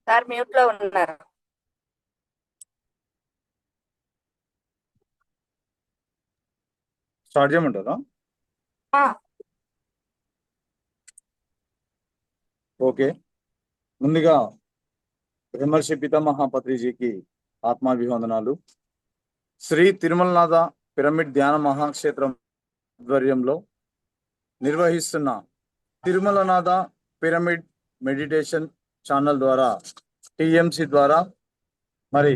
Sir mute లో ఉన్నారు. Start చేయమంటారా? ఓకే. ముందుగా బ్రహ్మర్షి పితామహ పత్రిజీకి ఆత్మాభివందనాలు. శ్రీ తిరుమలనాథ పిరమిడ్ ధ్యాన మహాక్షేత్రం ఆధ్వర్యంలో నిర్వహిస్తున్న తిరుమలనాథ పిరమిడ్ మెడిటేషన్ ఛానల్ ద్వారా టిఎంసి ద్వారా మరి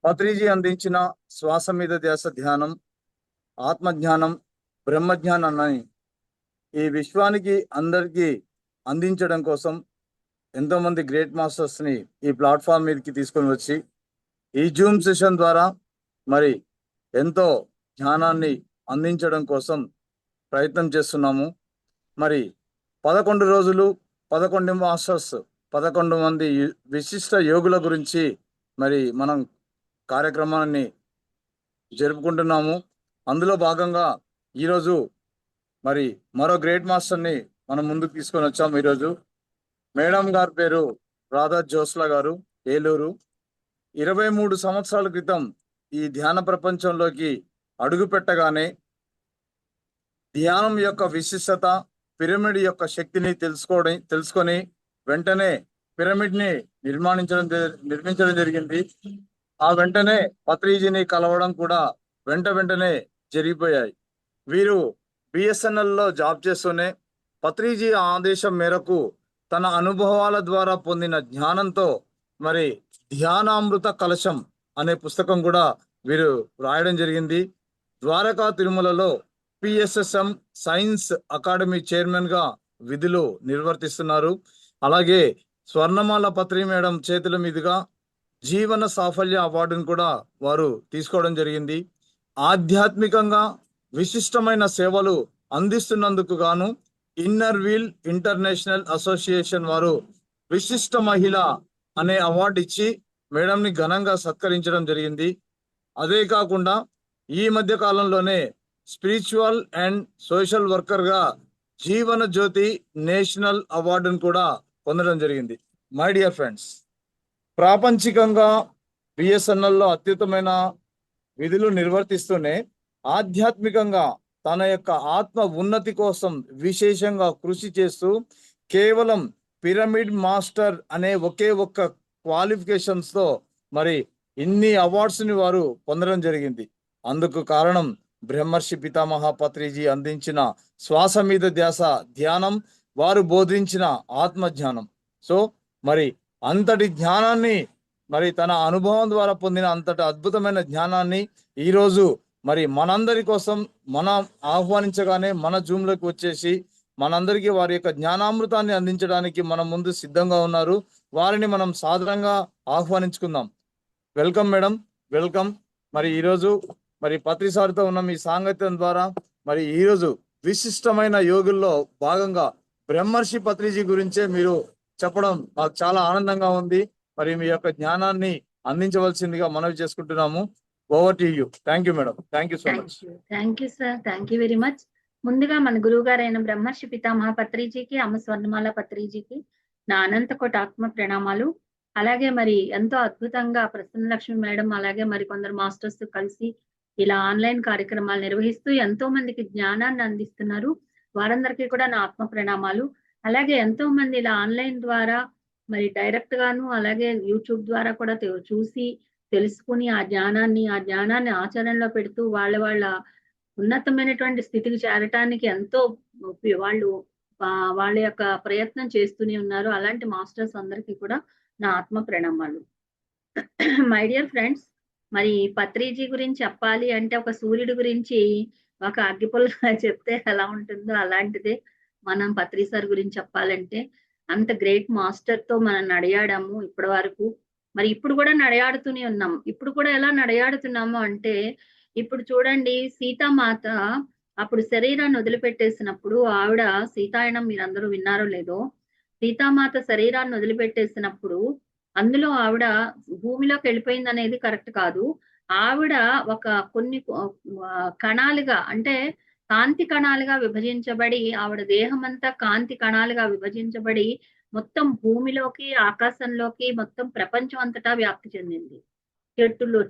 పత్రిజీ అందించిన శ్వాస మీద ధ్యాస ధ్యానం, ఆత్మజ్ఞానం, బ్రహ్మజ్ఞానాన్ని ఈ విశ్వానికి అందరికీ అందించడం కోసం ఎంతో మంది గ్రేట్ మాస్టర్స్ ని ఈ ప్లాట్ఫామ్ మీదకి తీసుకొని వచ్చి ఈ జూమ్ సెషన్ ద్వారా మరి ఎంతో జ్ఞానాన్ని అందించడం కోసం ప్రయత్నం చేస్తున్నాము. మరి 11 రోజులు 11 మాస్టర్స్ 11 మంది విశిష్ట యోగుల గురించి మరి మనం కార్యక్రమాన్ని జరుపుకుంటున్నాము. అందులో భాగంగా ఈరోజు మరి మరో గ్రేట్ మాస్టర్ని మనం ముందుకు తీసుకొని వచ్చాము. ఈరోజు మేడం గారి పేరు రాధా జోస్లా గారు, ఏలూరు. 23 సంవత్సరాల క్రితం ఈ ధ్యాన ప్రపంచంలోకి అడుగు పెట్టగానే ధ్యానం యొక్క విశిష్టత, పిరమిడ్ యొక్క శక్తిని తెలుసుకొని వెంటనే పిరమిడ్ ని నిర్మించడం జరిగింది. ఆ వెంటనే పత్రిజీని కలవడం కూడా వెంటనే జరిగిపోయాయి. వీరు బిఎస్ఎన్ఎల్ లో జాబ్ చేస్తూనే పత్రిజీ ఆదేశం మేరకు తన అనుభవాల ద్వారా పొందిన జ్ఞానంతో మరి ధ్యానామృత కలశం అనే పుస్తకం కూడా వీరు రాయడం జరిగింది. ద్వారకా తిరుమలలో పిఎస్ఎస్ఎం సైన్స్ అకాడమీ చైర్మన్ గా విధులు నిర్వర్తిస్తున్నారు. అలాగే స్వర్ణమాల పత్రి మేడం చేతుల మీదుగా జీవన సాఫల్య అవార్డును కూడా వారు తీసుకోవడం జరిగింది. ఆధ్యాత్మికంగా విశిష్టమైన సేవలు అందిస్తున్నందుకు గాను ఇన్నర్ వీల్ ఇంటర్నేషనల్ అసోసియేషన్ వారు విశిష్ట మహిళ అనే అవార్డు ఇచ్చి మేడంని ఘనంగా సత్కరించడం జరిగింది. అదే కాకుండా ఈ మధ్య కాలంలోనే స్పిరిచువల్ అండ్ సోషల్ వర్కర్ గా జీవన జ్యోతి నేషనల్ అవార్డును కూడా పొందడం జరిగింది. మై డియర్ ఫ్రెండ్స్, ప్రాపంచికంగా బిఎస్ఎన్ఎల్ లో అత్యుత్తమైన విధులు నిర్వర్తిస్తూనే ఆధ్యాత్మికంగా తన యొక్క ఆత్మ ఉన్నతి కోసం విశేషంగా కృషి చేస్తూ కేవలం పిరమిడ్ మాస్టర్ అనే ఒకే ఒక్క క్వాలిఫికేషన్స్ తో మరి ఇన్ని అవార్డ్స్ ని వారు పొందడం జరిగింది. అందుకు కారణం బ్రహ్మర్షి పితామహ పత్రిజీ అందించిన శ్వాస మీద ధ్యాస ధ్యానం, వారు బోధించిన ఆత్మ జ్ఞానం. సో మరి అంతటి జ్ఞానాన్ని మరి తన అనుభవం ద్వారా పొందిన అంతటి అద్భుతమైన జ్ఞానాన్ని ఈరోజు మరి మనందరి కోసం మనం ఆహ్వానించగానే మన జూమ్లోకి వచ్చేసి మనందరికీ వారి యొక్క జ్ఞానామృతాన్ని అందించడానికి మన ముందు సిద్ధంగా ఉన్నారు. వారిని మనం సాదరంగా ఆహ్వానించుకుందాం. Welcome madam, welcome. మరి ఈరోజు మరి పత్రి సార్తో ఉన్న మీ సాంగత్యం ద్వారా మరి ఈరోజు విశిష్టమైన యోగుల్లో భాగంగా బ్రహ్మర్షి పత్రిజీ గురించే మీరు చెప్పడం మాకు చాలా ఆనందంగా ఉంది. మరి మీ యొక్క జ్ఞానాన్ని అందించవలసిందిగా మనవి చేసుకుంటున్నాము. Over to you. Thank you madam. Thank you so much. Thank you sir. Thank you very much. ముందుగా మన గురువు గారైన బ్రహ్మర్షి పితామహ పత్రిజీకి, అమ్మ స్వర్ణమాల పత్రిజీకి నా అనంత కోటి ఆత్మ ప్రణామాలు. అలాగే మరి ఎంతో అద్భుతంగా ప్రసన్న లక్ష్మి మేడం అలాగే మరి కొందరు మాస్టర్స్ కలిసి ఇలా ఆన్లైన్ కార్యక్రమాలు నిర్వహిస్తూ ఎంతో మందికి జ్ఞానాన్ని అందిస్తున్నారు. వారందరికీ కూడా నా ఆత్మ ప్రణామాలు. అలాగే ఎంతో మంది ఇలా ఆన్లైన్ ద్వారా మరి డైరెక్ట్ గాను అలాగే యూట్యూబ్ ద్వారా కూడా చూసి తెలుసుకుని ఆ జ్ఞానాన్ని ఆచరణలో పెడుతూ వాళ్ళ ఉన్నతమైనటువంటి స్థితికి చేరటానికి ఎంతో వాళ్ళు వాళ్ళ యొక్క ప్రయత్నం చేస్తూనే ఉన్నారు. అలాంటి మాస్టర్స్ అందరికీ కూడా నా ఆత్మ ప్రణామాలు. మై డియర్ ఫ్రెండ్స్, మరి పత్రిజీ గురించి చెప్పాలి అంటే ఒక సూర్యుడి గురించి ఒక అగ్గిపుల్ల చెప్తే ఎలా ఉంటుందో అలాంటిదే మనం పత్రి సార్ గురించి చెప్పాలంటే. అంత గ్రేట్ మాస్టర్ తో మనం నడయాడాము ఇప్పటి వరకు. మరి ఇప్పుడు కూడా నడయాడుతూనే ఉన్నాం. ఇప్పుడు కూడా ఎలా నడయాడుతున్నాము అంటే, ఇప్పుడు చూడండి సీతామాత అప్పుడు శరీరాన్ని వదిలిపెట్టేసినప్పుడు ఆవిడ సీతాయనం మీరందరూ విన్నారో లేదో, సీతామాత శరీరాన్ని వదిలిపెట్టేసినప్పుడు అందులో ఆవిడ భూమిలోకి వెళ్ళిపోయింది అనేది కరెక్ట్ కాదు. ఆవిడ ఒక కొన్ని కణాలుగా అంటే కాంతి కణాలుగా విభజించబడి, ఆవిడ దేహం అంతా కాంతి కణాలుగా విభజించబడి మొత్తం భూమిలోకి, ఆకాశంలోకి, మొత్తం ప్రపంచం అంతటా వ్యాప్తి చెందింది.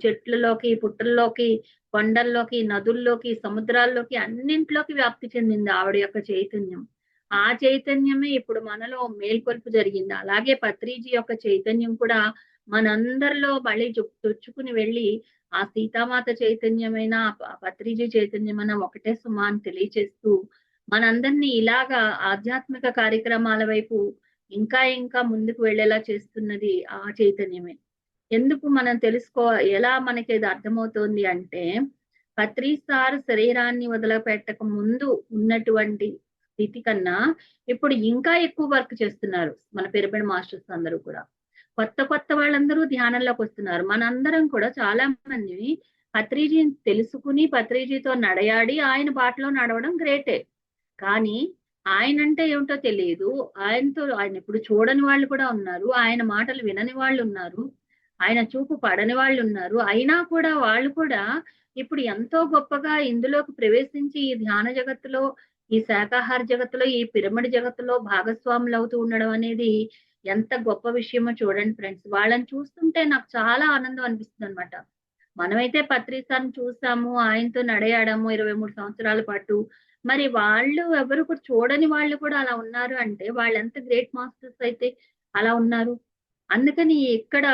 చెట్లలోకి, పుట్టల్లోకి, కొండల్లోకి, నదుల్లోకి, సముద్రాల్లోకి అన్నింట్లోకి వ్యాప్తి చెందింది ఆవిడ యొక్క చైతన్యం. ఆ చైతన్యమే ఇప్పుడు మనలో మేల్కొల్పు జరిగింది. అలాగే పత్రిజీ యొక్క చైతన్యం కూడా మనందరిలో మళ్ళీ చొచ్చుకుని వెళ్ళి ఆ సీతామాత చైతన్యమైన పత్రిజీ చైతన్యమైన ఒకటే సుమా అని తెలియచేస్తూ మనందరినీ ఇలాగా ఆధ్యాత్మిక కార్యక్రమాల వైపు ఇంకా ఇంకా ముందుకు వెళ్ళేలా చేస్తున్నది ఆ చైతన్యమే. ఎందుకు మనం ఎలా మనకి ఇది అర్థమవుతోంది అంటే పత్రి సార్ శరీరాన్ని వదిలిపెట్టక ముందు ఉన్నటువంటి స్థితి కన్నా ఇప్పుడు ఇంకా ఎక్కువ వర్క్ చేస్తున్నారు మన పిరమిడ్ మాస్టర్స్ అందరూ కూడా. కొత్త వాళ్ళందరూ ధ్యానంలోకి వస్తున్నారు. మనందరం కూడా చాలా మంది పత్రిజీని తెలుసుకుని పత్రిజీతో నడయాడి ఆయన బాటలో నడవడం గ్రేటే. కానీ ఆయనంటే ఏమిటో తెలియదు. ఆయన ఇప్పుడు చూడని వాళ్ళు కూడా ఉన్నారు. ఆయన మాటలు వినని వాళ్ళు ఉన్నారు. ఆయన చూపు పడని వాళ్ళు ఉన్నారు. అయినా కూడా వాళ్ళు కూడా ఇప్పుడు ఎంతో గొప్పగా ఇందులోకి ప్రవేశించి ఈ ధ్యాన జగత్తులో, ఈ శాకాహార జగత్తులో, ఈ పిరమిడ్ జగత్తులో భాగస్వాములు అవుతూ ఉండడం అనేది ఎంత గొప్ప విషయమో చూడండి ఫ్రెండ్స్. వాళ్ళని చూస్తుంటే నాకు చాలా ఆనందం అనిపిస్తుంది అనమాట. మనమైతే పత్రిసాన్ని చూసాము, ఆయనతో నడయాడము 23 సంవత్సరాల పాటు. మరి వాళ్ళు ఎవరు కూడా చూడని వాళ్ళు కూడా అలా ఉన్నారు అంటే వాళ్ళు ఎంత గ్రేట్ మాస్టర్స్ అయితే అలా ఉన్నారు. అందుకని ఇక్కడ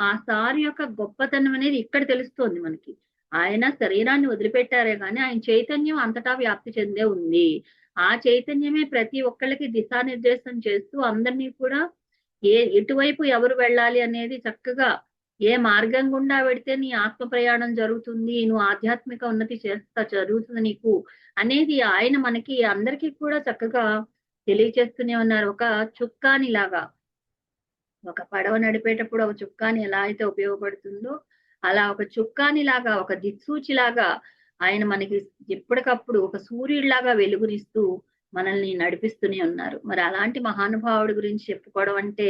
ఆ సార్ యొక్క గొప్పతనం అనేది ఇక్కడ తెలుస్తోంది మనకి. ఆయన శరీరాన్ని వదిలిపెట్టారే కానీ ఆయన చైతన్యం అంతటా వ్యాప్తి చెందే ఉంది. ఆ చైతన్యమే ప్రతి ఒక్కళ్ళకి దిశానిర్దేశం చేస్తూ అందరినీ కూడా ఎటువైపు ఎవరు వెళ్ళాలి అనేది చక్కగా ఏ మార్గం గుండా వెడితే నీ ఆత్మ ప్రయాణం జరుగుతుంది, నువ్వు ఆధ్యాత్మిక ఉన్నతి జరుగుతుంది నీకు అనేది ఆయన మనకి అందరికీ కూడా చక్కగా తెలియచేస్తూనే ఉన్నారు. ఒక చుక్కాని లాగా, ఒక పడవ నడిపేటప్పుడు ఒక చుక్కాని ఎలా అయితే ఉపయోగపడుతుందో అలా ఒక చుక్కాని లాగా, ఒక దిక్సూచి లాగా ఆయన మనకి ఎప్పటికప్పుడు ఒక సూర్యుడిలాగా వెలుగునిస్తూ మనల్ని నడిపిస్తూనే ఉన్నారు. మరి అలాంటి మహానుభావుడి గురించి చెప్పుకోవడం అంటే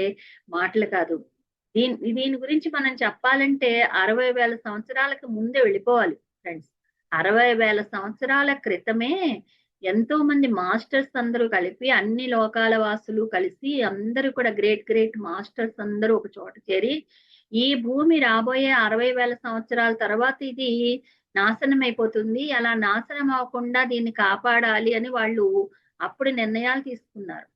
మాటలు కాదు. దీని గురించి మనం చెప్పాలంటే 60,000 సంవత్సరాలకు ముందే వెళ్ళిపోవాలి ఫ్రెండ్స్. 60,000 సంవత్సరాల క్రితమే ఎంతో మంది మాస్టర్స్ అందరూ కలిపి అన్ని లోకాల వాసులు కలిసి అందరూ కూడా గ్రేట్ మాస్టర్స్ అందరూ ఒక చోట చేరి ఈ భూమి రాబోయే 60,000 సంవత్సరాల తర్వాత ఇది నాశనం అయిపోతుంది, అలా నాశనం అవ్వకుండా దీన్ని కాపాడాలి అని వాళ్ళు అప్పుడు నిర్ణయాలు తీసుకున్నారు.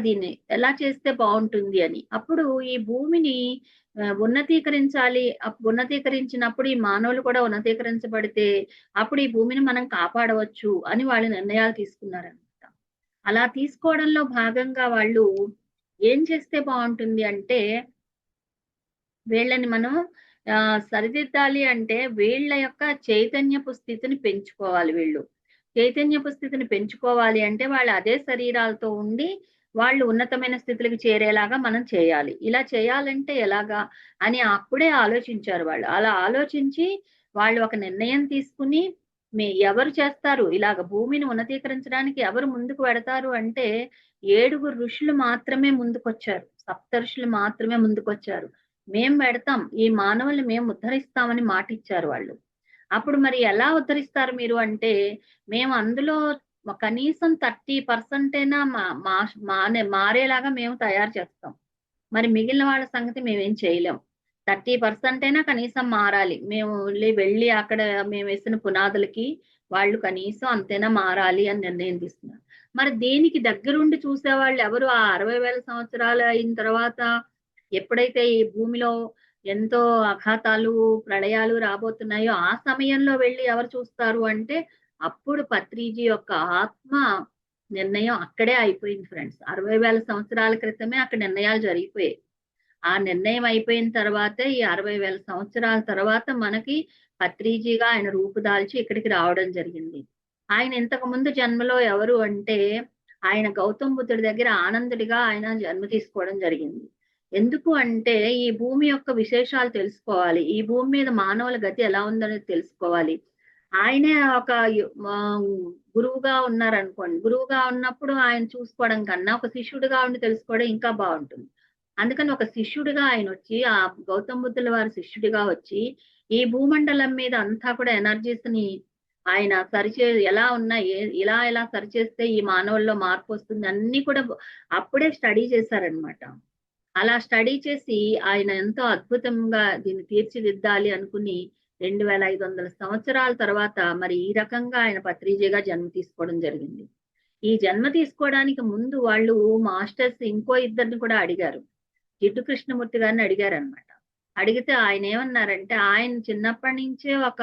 దీన్ని ఎలా చేస్తే బాగుంటుంది అని. అప్పుడు ఈ భూమిని ఉన్నతీకరించాలి. ఉన్నతీకరించినప్పుడు ఈ మానవులు కూడా ఉన్నతీకరించబడితే అప్పుడు ఈ భూమిని మనం కాపాడవచ్చు అని వాళ్ళు నిర్ణయాలు తీసుకున్నారనమాట. అలా తీసుకోవడంలో భాగంగా వాళ్ళు ఏం చేస్తే బాగుంటుంది అంటే వీళ్ళని మనం సరిదిద్దాలి అంటే వీళ్ళ యొక్క చైతన్యపు స్థితిని పెంచుకోవాలి. చైతన్యపు స్థితిని పెంచుకోవాలి అంటే వాళ్ళు అదే శరీరాలతో ఉండి వాళ్ళు ఉన్నతమైన స్థితులకు చేరేలాగా మనం చేయాలి. ఇలా చేయాలంటే ఎలాగా అని అప్పుడే ఆలోచించారు వాళ్ళు. అలా ఆలోచించి వాళ్ళు ఒక నిర్ణయం తీసుకుని ఎవరు చేస్తారు ఇలాగ భూమిని ఉన్నతీకరించడానికి ఎవరు ముందుకు పెడతారు అంటే 7 ఋషులు మాత్రమే ముందుకొచ్చారు. సప్త ఋషులు మాత్రమే ముందుకొచ్చారు. మేం పెడతాం, ఈ మానవుల్ని మేము ఉద్ధరిస్తామని మాట ఇచ్చారు వాళ్ళు. అప్పుడు మరి ఎలా ఉద్ధరిస్తారు మీరు అంటే మేము అందులో కనీసం 30% అయినా మారేలాగా మేము తయారు చేస్తాం. మరి మిగిలిన వాళ్ళ సంగతి మేమేం చేయలేం. 30% అయినా కనీసం మారాలి. మేము వెళ్ళి అక్కడ మేము వేసిన పునాదులకి వాళ్ళు కనీసం అంతైనా మారాలి అని నిర్ణయం తీసుకున్నారు. మరి దీనికి దగ్గరుండి చూసేవాళ్ళు ఎవరు? ఆ 60,000 సంవత్సరాలు అయిన తర్వాత ఎప్పుడైతే ఈ భూమిలో ఎంతో అఘాతాలు, ప్రళయాలు రాబోతున్నాయో ఆ సమయంలో వెళ్ళి ఎవరు చూస్తారు అంటే అప్పుడు పత్రిజీ యొక్క ఆత్మ నిర్ణయం అక్కడే అయిపోయింది ఫ్రెండ్స్. 60,000 సంవత్సరాల క్రితమే అక్కడ నిర్ణయాలు జరిగిపోయాయి. ఆ నిర్ణయం అయిపోయిన తర్వాతే ఈ 60,000 సంవత్సరాల తర్వాత మనకి పత్రిజీగా ఆయన రూపుదాల్చి ఇక్కడికి రావడం జరిగింది. ఆయన ఇంతకు ముందు జన్మలో ఎవరు అంటే ఆయన గౌతమ బుద్ధుడి దగ్గర ఆనందుడిగా ఆయన జన్మ తీసుకోవడం జరిగింది. ఎందుకు అంటే ఈ భూమి యొక్క విశేషాలు తెలుసుకోవాలి, ఈ భూమి మీద మానవుల గతి ఎలా ఉందనేది తెలుసుకోవాలి. ఆయనే ఒక గురువుగా ఉన్నారనుకోండి, గురువుగా ఉన్నప్పుడు ఆయన చూసుకోవడం కన్నా ఒక శిష్యుడిగా ఉండి తెలుసుకోవడం ఇంకా బాగుంటుంది. అందుకని ఒక శిష్యుడిగా ఆయన వచ్చి ఆ గౌతమ బుద్ధుల వారి శిష్యుడిగా వచ్చి ఈ భూమండలం మీద అంతా కూడా ఎనర్జీస్ ని ఆయన ఎలా ఉన్నాయి, ఎలా సరిచేస్తే ఈ మానవుల్లో మార్పు వస్తుంది అన్ని కూడా అప్పుడే స్టడీ చేశారనమాట. అలా స్టడీ చేసి ఆయన ఎంతో అద్భుతంగా దీన్ని తీర్చిదిద్దాలి అనుకుని 2500 సంవత్సరాల తర్వాత మరి ఈ రకంగా ఆయన పత్రిజీగా జన్మ తీసుకోవడం జరిగింది. ఈ జన్మ తీసుకోవడానికి ముందు వాళ్ళు మాస్టర్స్ ఇంకో ఇద్దరిని కూడా అడిగారు. జిడ్డు కృష్ణమూర్తి గారిని అడిగారు అనమాట. అడిగితే ఆయన ఏమన్నారంటే, ఆయన చిన్నప్పటి నుంచే ఒక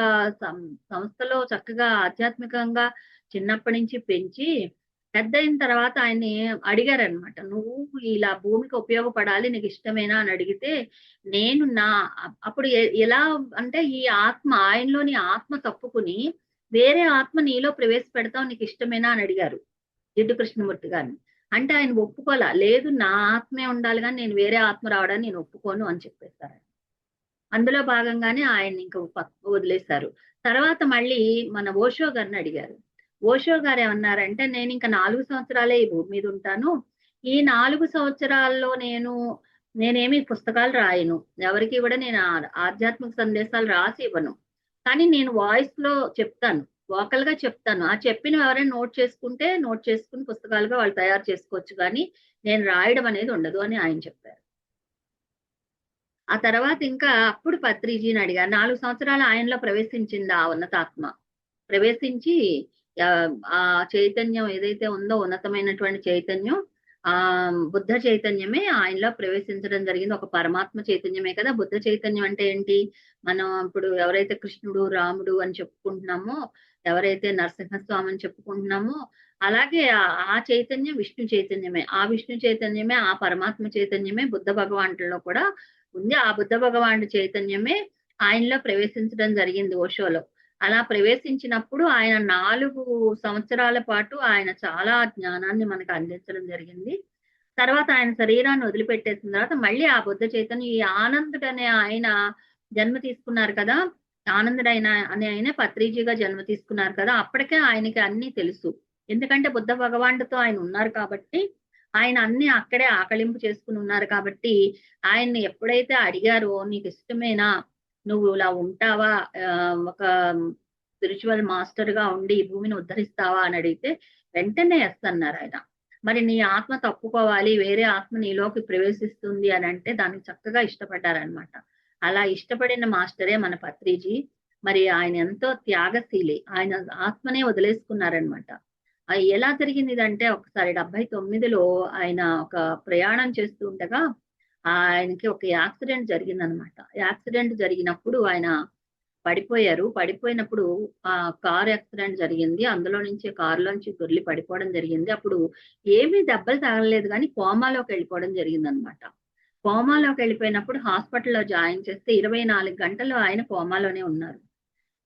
సంస్థలో చక్కగా ఆధ్యాత్మికంగా చిన్నప్పటి నుంచి పెంచి పెద్ద అయిన తర్వాత ఆయన్ని అడిగారనమాట, నువ్వు ఇలా భూమికి ఉపయోగపడాలి, నీకు ఇష్టమేనా అని అడిగితే, నేను అప్పుడు ఎలా అంటే ఈ ఆత్మ, ఆయనలోని ఆత్మ తప్పుకుని వేరే ఆత్మ నీలో ప్రవేశపెడతావు, నీకు ఇష్టమేనా అని అడిగారు జిడ్డు కృష్ణమూర్తి గారిని. అంటే ఆయన ఒప్పుకోలా, లేదు నా ఆత్మే ఉండాలి కానీ నేను వేరే ఆత్మ రావడానికి నేను ఒప్పుకోను అని చెప్పేశారు. అందులో భాగంగానే ఆయన ఇంకా వదిలేశారు. తర్వాత మళ్ళీ మన ఓషో గారిని అడిగారు. ఓషో గారు ఏమన్నారంటే, నేను ఇంకా 4 సంవత్సరాలే ఈ భూమి మీద ఉంటాను, ఈ 4 సంవత్సరాల్లో నేనేమి పుస్తకాలు రాయను, ఎవరికి కూడా నేను ఆధ్యాత్మిక సందేశాలు రాసి ఇవ్వను, కానీ నేను వాయిస్ లో చెప్తాను, వోకల్ గా చెప్తాను. ఆ చెప్పినవి ఎవరైనా నోట్ చేసుకుని పుస్తకాలుగా వాళ్ళు తయారు చేసుకోవచ్చు, కానీ నేను రాయడం అనేది ఉండదు అని ఆయన చెప్పారు. ఆ తర్వాత ఇంకా అప్పుడు పత్రిజీని అడిగారు. 4 సంవత్సరాలు ఆయనలో ప్రవేశించింది ఆ ఉన్నతాత్మ. ప్రవేశించి ఆ చైతన్యం ఏదైతే ఉందో, ఉన్నతమైనటువంటి చైతన్యం, ఆ బుద్ధ చైతన్యమే ఆయనలో ప్రవేశించడం జరిగింది. ఒక పరమాత్మ చైతన్యమే కదా బుద్ధ చైతన్యం అంటే ఏంటి? మనం ఇప్పుడు ఎవరైతే కృష్ణుడు, రాముడు అని చెప్పుకుంటున్నామో, ఎవరైతే నరసింహస్వామి అని చెప్పుకుంటున్నామో, అలాగే ఆ చైతన్యం విష్ణు చైతన్యమే. ఆ విష్ణు చైతన్యమే, ఆ పరమాత్మ చైతన్యమే బుద్ధ భగవానులో కూడా ఉంది. ఆ బుద్ధ భగవానుడి చైతన్యమే ఆయనలో ప్రవేశించడం జరిగింది ఓషోలో. అలా ప్రవేశించినప్పుడు ఆయన 4 సంవత్సరాల పాటు ఆయన చాలా జ్ఞానాన్ని మనకు అందించడం జరిగింది. తర్వాత ఆయన శరీరాన్ని వదిలిపెట్టేసిన తర్వాత మళ్ళీ ఆ బుద్ధ చైతన్యం, ఈ ఆనందుడు అనే ఆయన జన్మ తీసుకున్నారు కదా, ఆనందుడు అనే ఆయన పత్రిజీగా జన్మ తీసుకున్నారు కదా, అప్పటికే ఆయనకి అన్ని తెలుసు. ఎందుకంటే బుద్ధ భగవానుడితో ఆయన ఉన్నారు కాబట్టి, ఆయన అన్ని అక్కడే ఆకలింపు చేసుకుని ఉన్నారు కాబట్టి, ఆయన్ని ఎప్పుడైతే అడిగారో, నీకు ఇష్టమేనా, నువ్వు ఇలా ఉంటావా, ఒక స్పిరిచువల్ మాస్టర్ గా ఉండి ఈ భూమిని ఉద్ధరిస్తావా అని అడిగితే వెంటనే ఎస్ అన్నారు ఆయన. మరి నీ ఆత్మ తప్పుకోవాలి, వేరే ఆత్మ నీలోకి ప్రవేశిస్తుంది అని అంటే దానికి చక్కగా ఇష్టపడ్డారనమాట. అలా ఇష్టపడిన మాస్టరే మన పత్రిజీ. మరి ఆయన ఎంతో త్యాగశీలి, ఆయన ఆత్మనే వదిలేసుకున్నారనమాట. ఎలా జరిగింది ఇదంటే, ఒకసారి 79లో ఆయన ఒక ప్రయాణం చేస్తూ ఉండగా ఆయనకి ఒక యాక్సిడెంట్ జరిగిందనమాట. యాక్సిడెంట్ జరిగినప్పుడు ఆయన పడిపోయారు. పడిపోయినప్పుడు కార్ యాక్సిడెంట్ జరిగింది. అందులో నుంచి కారులోంచి దొర్లి పడిపోవడం జరిగింది. అప్పుడు ఏమీ దెబ్బలు తగలలేదు కానీ కోమాలోకి వెళ్ళిపోవడం జరిగిందనమాట. కోమాలోకి వెళ్ళిపోయినప్పుడు హాస్పిటల్లో జాయిన్ చేస్తే 24 గంటలు ఆయన కోమాలోనే ఉన్నారు.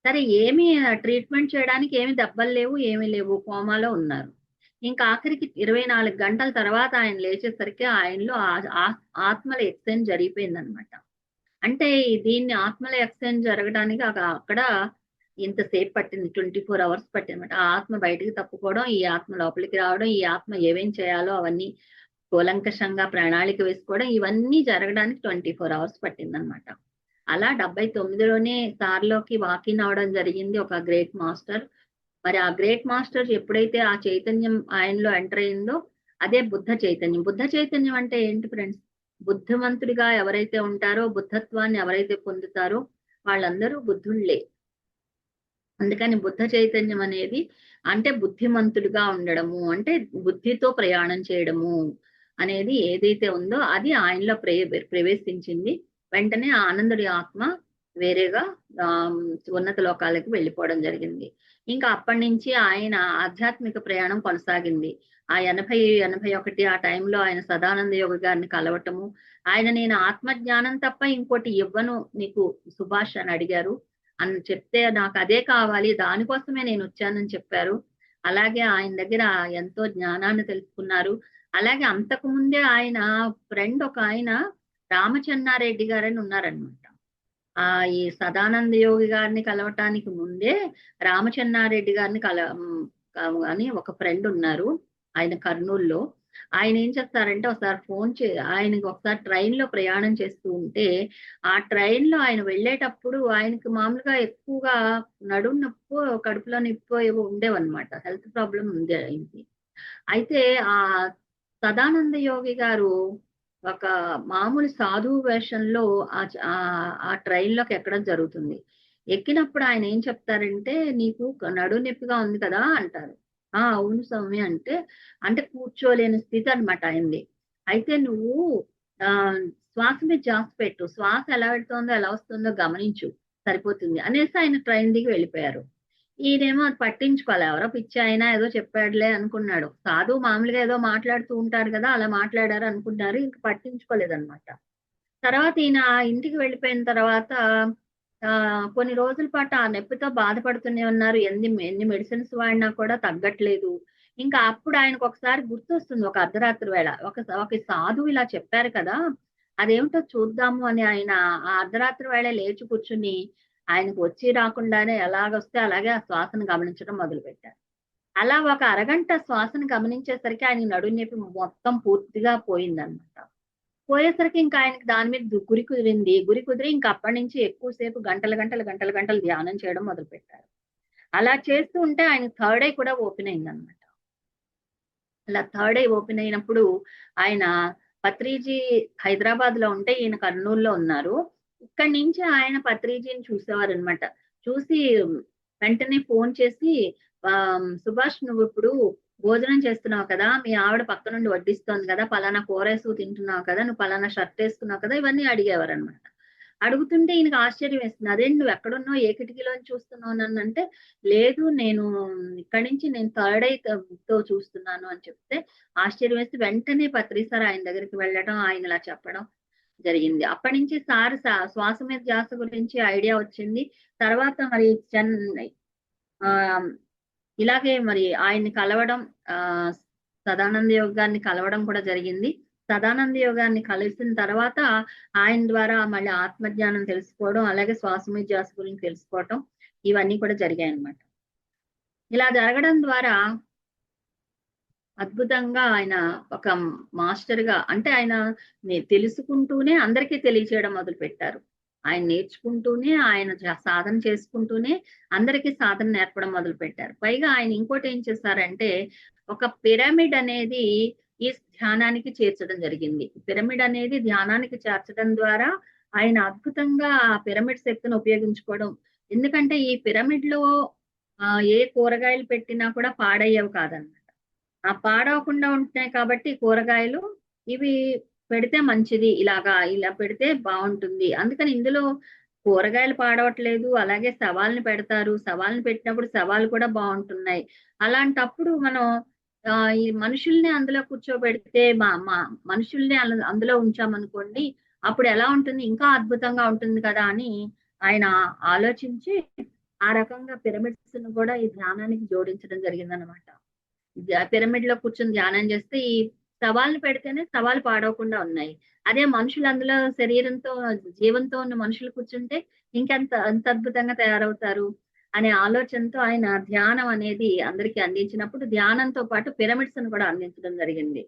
సరే, ఏమి ట్రీట్మెంట్ చేయడానికి ఏమి దెబ్బలు లేవు, ఏమీ లేవు, కోమాలో ఉన్నారు. ఇంకా ఆఖరికి 24 గంటల తర్వాత ఆయన లేచేసరికి ఆయనలో ఆత్మల ఎక్స్చేంజ్ జరిగిపోయిందనమాట. అంటే దీన్ని ఆత్మల ఎక్స్చేంజ్ జరగడానికి అక్కడ ఇంతసేపు పట్టింది, 24 అవర్స్ పట్టిందన్నమాట. ఆ ఆత్మ బయటికి తప్పుకోవడం, ఈ ఆత్మ లోపలికి రావడం, ఈ ఆత్మ ఏమేం చేయాలో అవన్నీ కూలంకషంగా ప్రణాళిక వేసుకోవడం, ఇవన్నీ జరగడానికి 24 అవర్స్ పట్టిందనమాట. అలా 79లోనే సార్లోకి వాకిన్ అవడం జరిగింది ఒక గ్రేట్ మాస్టర్. మరి ఆ గ్రేట్ మాస్టర్ ఎప్పుడైతే ఆ చైతన్యం ఆయనలో ఎంటర్ అయిందో అదే బుద్ధ చైతన్యం. బుద్ధ చైతన్యం అంటే ఏంటి ఫ్రెండ్స్? బుద్ధిమంతుడిగా ఎవరైతే ఉంటారో, బుద్ధత్వాన్ని ఎవరైతే పొందుతారో వాళ్ళందరూ బుద్ధుళ్ళే. అందుకని బుద్ధ చైతన్యం అనేది అంటే బుద్ధిమంతుడిగా ఉండడము, అంటే బుద్ధితో ప్రయాణం చేయడము అనేది ఏదైతే ఉందో అది ఆయనలో ప్రవేశించింది. వెంటనే ఆనందుడి ఆత్మ వేరేగా ఉన్నత లోకాలకు వెళ్ళిపోవడం జరిగింది. ఇంకా అప్పటి నుంచి ఆయన ఆధ్యాత్మిక ప్రయాణం కొనసాగింది. ఆ 80-81 ఆ టైంలో ఆయన సదానంద యోగి గారిని కలవటము, ఆయన నేను ఆత్మజ్ఞానం తప్ప ఇంకోటి ఇవ్వను నీకు సుభాష్ అని అడిగారు. అని చెప్తే నాకు అదే కావాలి, దానికోసమే నేను వచ్చానని చెప్పారు. అలాగే ఆయన దగ్గర ఎంతో జ్ఞానాన్ని తెలుసుకున్నారు. అలాగే అంతకు ముందే ఆయన ఫ్రెండ్ ఒక ఆయన రామచెన్నారెడ్డి గారని ఉన్నారనమాట. ఈ సదానంద యోగి గారిని కలవటానికి ముందే రామచెన్నారెడ్డి గారిని అని ఒక ఫ్రెండ్ ఉన్నారు ఆయన కర్నూలులో. ఆయన ఏం చేస్తారంటే ఒకసారి ఆయనకి ఒకసారి ట్రైన్ లో ప్రయాణం చేస్తూ ఉంటే, ఆ ట్రైన్ లో ఆయన వెళ్ళేటప్పుడు ఆయనకి మామూలుగా ఎక్కువగా నడుము నొప్పో కడుపులో నొప్పో ఏవో ఉండేవన్నమాట. హెల్త్ ప్రాబ్లం ఉంది ఆయనకి. అయితే ఆ సదానంద యోగి గారు ఒక మామూలు సాధువు వేషంలో ఆ ట్రైన్ లోకి ఎక్కడం జరుగుతుంది. ఎక్కినప్పుడు ఆయన ఏం చెప్తారంటే, నీకు నడుము నొప్పిగా ఉంది కదా అంటారు. ఆ అవును స్వామి అంటే, అంటే కూర్చోలేని స్థితి అన్నమాట ఆయనది. అయితే నువ్వు ఆ శ్వాస మీద ధ్యాస పెట్టు, శ్వాస ఎలా వెళ్తుందో ఎలా వస్తుందో గమనించు, సరిపోతుంది అనేసి ఆయన ట్రైన్ దిగి వెళ్ళిపోయారు. ఈయనేమో అది పట్టించుకోవాలి, ఎవరో పిచ్చి అయినా ఏదో చెప్పాడులే అనుకున్నాడు. సాధువు మామూలుగా ఏదో మాట్లాడుతూ ఉంటారు కదా, అలా మాట్లాడారు అనుకున్నారు, ఇంక పట్టించుకోలేదన్నమాట. తర్వాత ఈయన ఇంటికి వెళ్ళిపోయిన తర్వాత కొన్ని రోజుల పాటు ఆ నొప్పితో బాధపడుతూనే ఉన్నారు. ఎన్ని మెడిసిన్స్ వాడినా కూడా తగ్గట్లేదు. ఇంకా అప్పుడు ఆయనకు ఒకసారి గుర్తొస్తుంది, ఒక అర్ధరాత్రి వేళ ఒక సాధువు ఇలా చెప్పారు కదా, అదేమిటో చూద్దాము అని ఆయన ఆ అర్ధరాత్రి వేళ లేచి కూర్చుని, ఆయనకు వచ్చి రాకుండానే ఎలాగొస్తే అలాగే ఆ శ్వాసను గమనించడం మొదలు పెట్టారు. అలా ఒక అరగంట శ్వాసను గమనించేసరికి ఆయన నడుము నొప్పి మొత్తం పూర్తిగా పోయిందన్నమాట. పోయేసరికి ఇంకా ఆయనకి దాని మీద గురి కుదిరింది. గురి కుదిరి ఇంకా అప్పటి నుంచి ఎక్కువసేపు గంటలు ధ్యానం చేయడం మొదలు పెట్టారు. అలా చేస్తూ ఉంటే ఆయన థర్డ్ ఐ కూడా ఓపెన్ అయిందన్నమాట. అలా థర్డ్ ఐ ఓపెన్ అయినప్పుడు ఆయన పత్రిజీ హైదరాబాద్ లో ఉంటే ఈయన కర్నూలులో ఉన్నారు. ఇక్కడి నుంచి ఆయన పత్రిజీని చూసేవారనమాట. చూసి వెంటనే ఫోన్ చేసి, సుభాష్ నువ్వు ఇప్పుడు భోజనం చేస్తున్నావు కదా, మీ ఆవిడ పక్క నుండి వడ్డిస్తోంది కదా, పలానా కూరేసు తింటున్నావు కదా, నువ్వు పలానా షర్ట్ వేసుకున్నావు కదా, ఇవన్నీ అడిగేవారు అనమాట. అడుగుతుంటే ఈయనకి ఆశ్చర్యం వేస్తుంది. అదేంటి నువ్వు ఎక్కడున్నావు, ఏ కిటికీలోని చూస్తున్నావు నన్ను అంటే, లేదు నేను ఇక్కడి నుంచి నేను థర్డ్ ఐ తో చూస్తున్నాను అని చెప్తే ఆశ్చర్యం వేసి వెంటనే పత్రి సార్ ఆయన దగ్గరికి వెళ్ళడం, ఆయన ఇలా చెప్పడం జరిగింది. అప్పటి నుంచి శ్వాస మీద ధ్యాస గురించి ఐడియా వచ్చింది. తర్వాత మరి ఆ ఇలాగే మరి ఆయన్ని కలవడం, ఆ సదానంద యోగాన్ని కలవడం కూడా జరిగింది. సదానంద యోగాన్ని కలిసిన తర్వాత ఆయన ద్వారా మళ్ళీ ఆత్మజ్ఞానం తెలుసుకోవడం, అలాగే శ్వాస మీద ధ్యాస గురించి తెలుసుకోవటం, ఇవన్నీ కూడా జరిగాయి అన్నమాట. ఇలా జరగడం ద్వారా అద్భుతంగా ఆయన ఒక మాస్టర్ గా, అంటే ఆయన తెలుసుకుంటూనే అందరికీ తెలియచేయడం మొదలు పెట్టారు. ఆయన నేర్చుకుంటూనే, ఆయన సాధన చేసుకుంటూనే అందరికీ సాధన నేర్పడం మొదలు పెట్టారు. పైగా ఆయన ఇంకోటి ఏం చేశారంటే, ఒక పిరమిడ్ అనేది ఈ ధ్యానానికి చేర్చడం జరిగింది. పిరమిడ్ అనేది ధ్యానానికి చేర్చడం ద్వారా ఆయన అద్భుతంగా ఆ పిరమిడ్ శక్తిని ఉపయోగించుకోవడం. ఎందుకంటే ఈ పిరమిడ్ లో ఏ కూరగాయలు పెట్టినా కూడా పాడయ్యేవి కాదన్నమాట. ఆ పాడవకుండా ఉంటున్నాయి కాబట్టి కూరగాయలు, ఇవి పెడితే మంచిది, ఇలా పెడితే బాగుంటుంది. అందుకని ఇందులో కూరగాయలు పాడవట్లేదు, అలాగే సవాల్ని పెడతారు, సవాల్ని పెట్టినప్పుడు సవాలు కూడా బాగుంటున్నాయి. అలాంటప్పుడు మనం ఈ మనుషుల్ని అందులో కూర్చోబెడితే, మనుషుల్ని అందులో ఉంచామనుకోండి, అప్పుడు ఎలా ఉంటుంది, ఇంకా అద్భుతంగా ఉంటుంది కదా అని ఆయన ఆలోచించి ఆ రకంగా పిరమిడ్స్ ను కూడా ఈ ధ్యానానికి జోడించడం జరిగిందనమాట. పిరమిడ్ లో కూర్చొని ధ్యానం చేస్తే ఈ సవాళ్ళు పెడితేనే సవాలు పాడవకుండా ఉన్నాయి. అదే మనుషులు అందులో శరీరంతో జీవంతో ఉన్న మనుషులు కూర్చుంటే అంత అద్భుతంగా తయారవుతారు అనే ఆలోచనతో ఆయన ధ్యానం అనేది అందరికీ అందించినప్పుడు, ధ్యానంతో పాటు పిరమిడ్స్ ను కూడా అందించడం జరిగింది.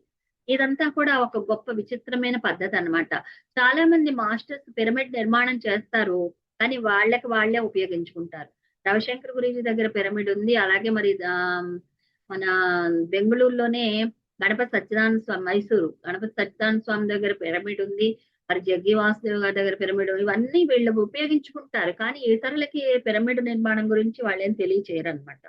ఇదంతా కూడా ఒక గొప్ప విచిత్రమైన పద్ధతి అన్నమాట. చాలా మంది మాస్టర్స్ పిరమిడ్ నిర్మాణం చేస్తారు, కానీ వాళ్ళే ఉపయోగించుకుంటారు. రవిశంకర్ గురూజీ దగ్గర పిరమిడ్ ఉంది. అలాగే మరి మన బెంగళూరులోనే గణపతి సత్యనారాయణ స్వామి, మైసూరు గణపతి సత్యనారాయణ స్వామి దగ్గర పిరమిడ్ ఉంది. మరి జగ్గి వాసుదేవ్ గారి దగ్గర పిరమిడ్ ఉంది. ఇవన్నీ వీళ్ళు ఉపయోగించుకుంటారు, కానీ ఇతరులకి పిరమిడ్ నిర్మాణం గురించి వాళ్ళేం తెలియచేయరు అనమాట.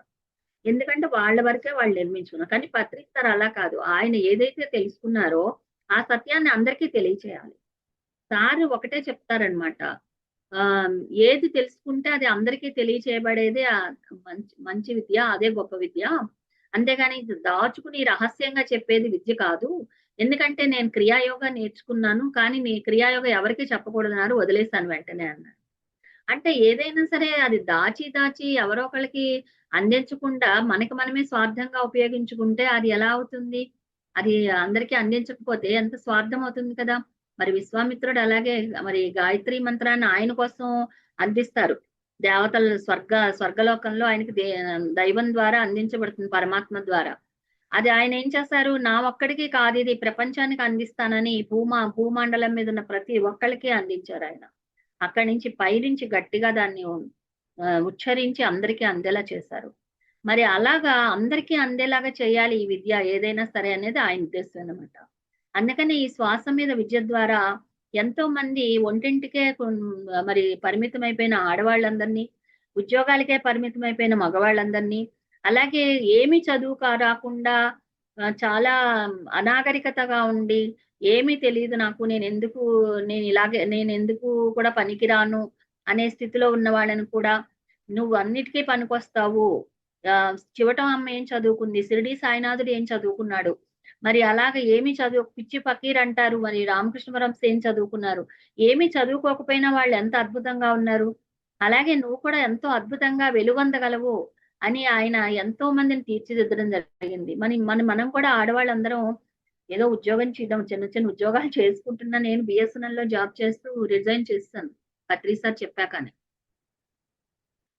ఎందుకంటే వాళ్ళ వరకే వాళ్ళు నిర్మించుకున్నారు. కానీ పత్రిస్తారు అలా కాదు. ఆయన ఏదైతే తెలుసుకున్నారో ఆ సత్యాన్ని అందరికీ తెలియచేయాలి. సార్ ఒకటే చెప్తారనమాట, ఆ ఏది తెలుసుకుంటే అది అందరికీ తెలియచేయబడేదే మంచి విద్య, అదే గొప్ప విద్య. అంతేగాని దాచుకుని రహస్యంగా చెప్పేది విద్య కాదు. ఎందుకంటే నేను క్రియాయోగ నేర్చుకున్నాను, కానీ నీ క్రియాయోగ ఎవరికి చెప్పకూడదన్నారు, వదిలేశాను వెంటనే అన్నారు. అంటే ఏదైనా సరే అది దాచి ఎవరో ఒకళ్ళకి అందించకుండా మనకి మనమే స్వార్థంగా ఉపయోగించుకుంటే అది ఎలా అవుతుంది? అది అందరికీ అందించకపోతే ఎంత స్వార్థం అవుతుంది కదా. మరి విశ్వామిత్రుడు అలాగే మరి గాయత్రి మంత్రాన్ని ఆయన కోసం అందిస్తారు. దేవతలు స్వర్గలోకంలో ఆయనకి దైవం ద్వారా అందించబడుతుంది, పరమాత్మ ద్వారా. అది ఆయన ఏం చేశారు, నా ఒక్కడికి కాదు ఇది ప్రపంచానికి అందిస్తానని భూమండలం మీద ఉన్న ప్రతి ఒక్కళ్ళకి అందించారు ఆయన. అక్కడి నుంచి పైనుంచి గట్టిగా దాన్ని ఉచ్చరించి అందరికీ అందేలా చేశారు. మరి అలాగా అందరికీ అందేలాగా చేయాలి ఈ విద్య ఏదైనా సరే అనేది ఆయన ఉద్దేశం అన్నమాట. అందుకని ఈ శ్వాస మీద విద్య ద్వారా ఎంతో మంది ఒంటింటికే మరి పరిమితమైపోయిన ఆడవాళ్ళందరినీ, ఉద్యోగాలకే పరిమితమైపోయిన మగవాళ్ళందరినీ, అలాగే ఏమి రాకుండా చాలా అనాగరికతగా ఉండి ఏమీ తెలియదు నాకు, నేను ఎందుకు కూడా పనికిరాను అనే స్థితిలో ఉన్న వాళ్ళని కూడా నువ్వు అన్నిటికీ పనికొస్తావు. చివటం అమ్మ ఏం చదువుకుంది, షిరిడి సాయినాథుడు ఏం చదువుకున్నాడు, మరి అలాగ ఏమి పిచ్చి ఫకీర్ అంటారు, మరి రామకృష్ణ పరమహంస ఏం చదువుకున్నారు, ఏమి చదువుకోకపోయినా వాళ్ళు ఎంత అద్భుతంగా ఉన్నారు, అలాగే నువ్వు కూడా ఎంతో అద్భుతంగా వెలుగొందగలవు అని ఆయన ఎంతో మందిని తీర్చిదిద్దడం జరిగింది. మనం కూడా ఆడవాళ్ళందరం ఏదో ఉద్యోగం చేద్దాం, చిన్న చిన్న ఉద్యోగాలు చేసుకుంటున్నా. నేను బిఎస్ఎన్ఎల్ లో జాబ్ చేస్తూ రిజైన్ చేస్తాను పత్రి సార్ చెప్పాకనే.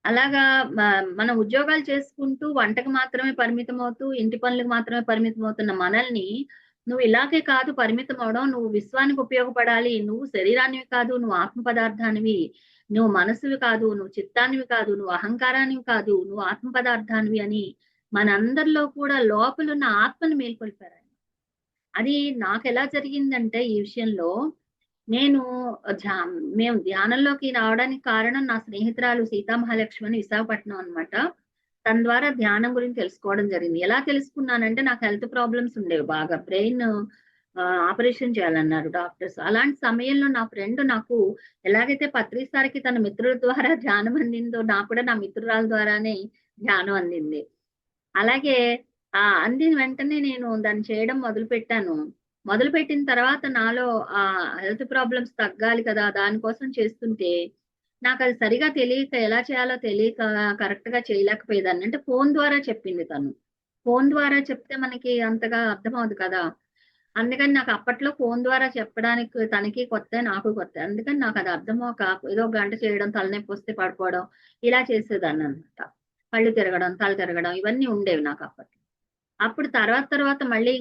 అలాగా మనం ఉద్యోగాలు చేసుకుంటూ వంటకు మాత్రమే పరిమితం అవుతూ ఇంటి పనులకు మాత్రమే పరిమితం అవుతున్న మనల్ని నువ్వు ఇలాగే కాదు పరిమితం అవడం, నువ్వు విశ్వానికి ఉపయోగపడాలి, నువ్వు శరీరానివి కాదు, నువ్వు ఆత్మ పదార్థానివి, నువ్వు మనసువి కాదు, నువ్వు చిత్తానివి కాదు, నువ్వు అహంకారానివి కాదు, నువ్వు ఆత్మ పదార్థానివి అని మనందరిలో కూడా లోపలున్న ఆత్మను మేల్కొల్పారు. అది నాకు ఎలా జరిగిందంటే ఈ విషయంలో నేను మేము ధ్యానంలోకి రావడానికి కారణం నా స్నేహితురాలు సీతామహాలక్ష్మి అని విశాఖపట్నం అన్నమాట. తన ద్వారా ధ్యానం గురించి తెలుసుకోవడం జరిగింది. ఎలా తెలుసుకున్నానంటే నాకు హెల్త్ ప్రాబ్లమ్స్ ఉండేవి బాగా, బ్రెయిన్ ఆపరేషన్ చేయాలన్నారు డాక్టర్స్. అలాంటి సమయంలో నా ఫ్రెండ్ నాకు ఎలాగైతే పత్రి సార్కి తన మిత్రుల ద్వారా ధ్యానం అందిందో నాకు కూడా నా మిత్రురాల ద్వారానే ధ్యానం అందింది. అలాగే అందిన వెంటనే నేను దాన్ని చేయడం మొదలు పెట్టాను. మొదలుపెట్టిన తర్వాత నాలో ఆ హెల్త్ ప్రాబ్లమ్స్ తగ్గాలి కదా, దానికోసం చేస్తుంటే నాకు అది సరిగా తెలియక, ఎలా చేయాలో తెలియక కరెక్ట్ గా చేయలేకపోయేదాన్ని. అంటే ఫోన్ ద్వారా చెప్పింది తను. ఫోన్ ద్వారా చెప్తే మనకి అంతగా అర్థమవుదు కదా, అందుకని నాకు అప్పట్లో ఫోన్ ద్వారా చెప్పడానికి తనకి కొత్త, నాకు కొత్త. అందుకని నాకు అది అర్థమవుక ఏదో గంట చేయడం, తలనొప్పి వస్తే పడుకోవడం, ఇలా చేసేదాన్ని అనమాట. కళ్ళు తిరగడం, తల తిరగడం ఇవన్నీ ఉండేవి నాకు అప్పట్లో. అప్పుడు తర్వాత మళ్ళీ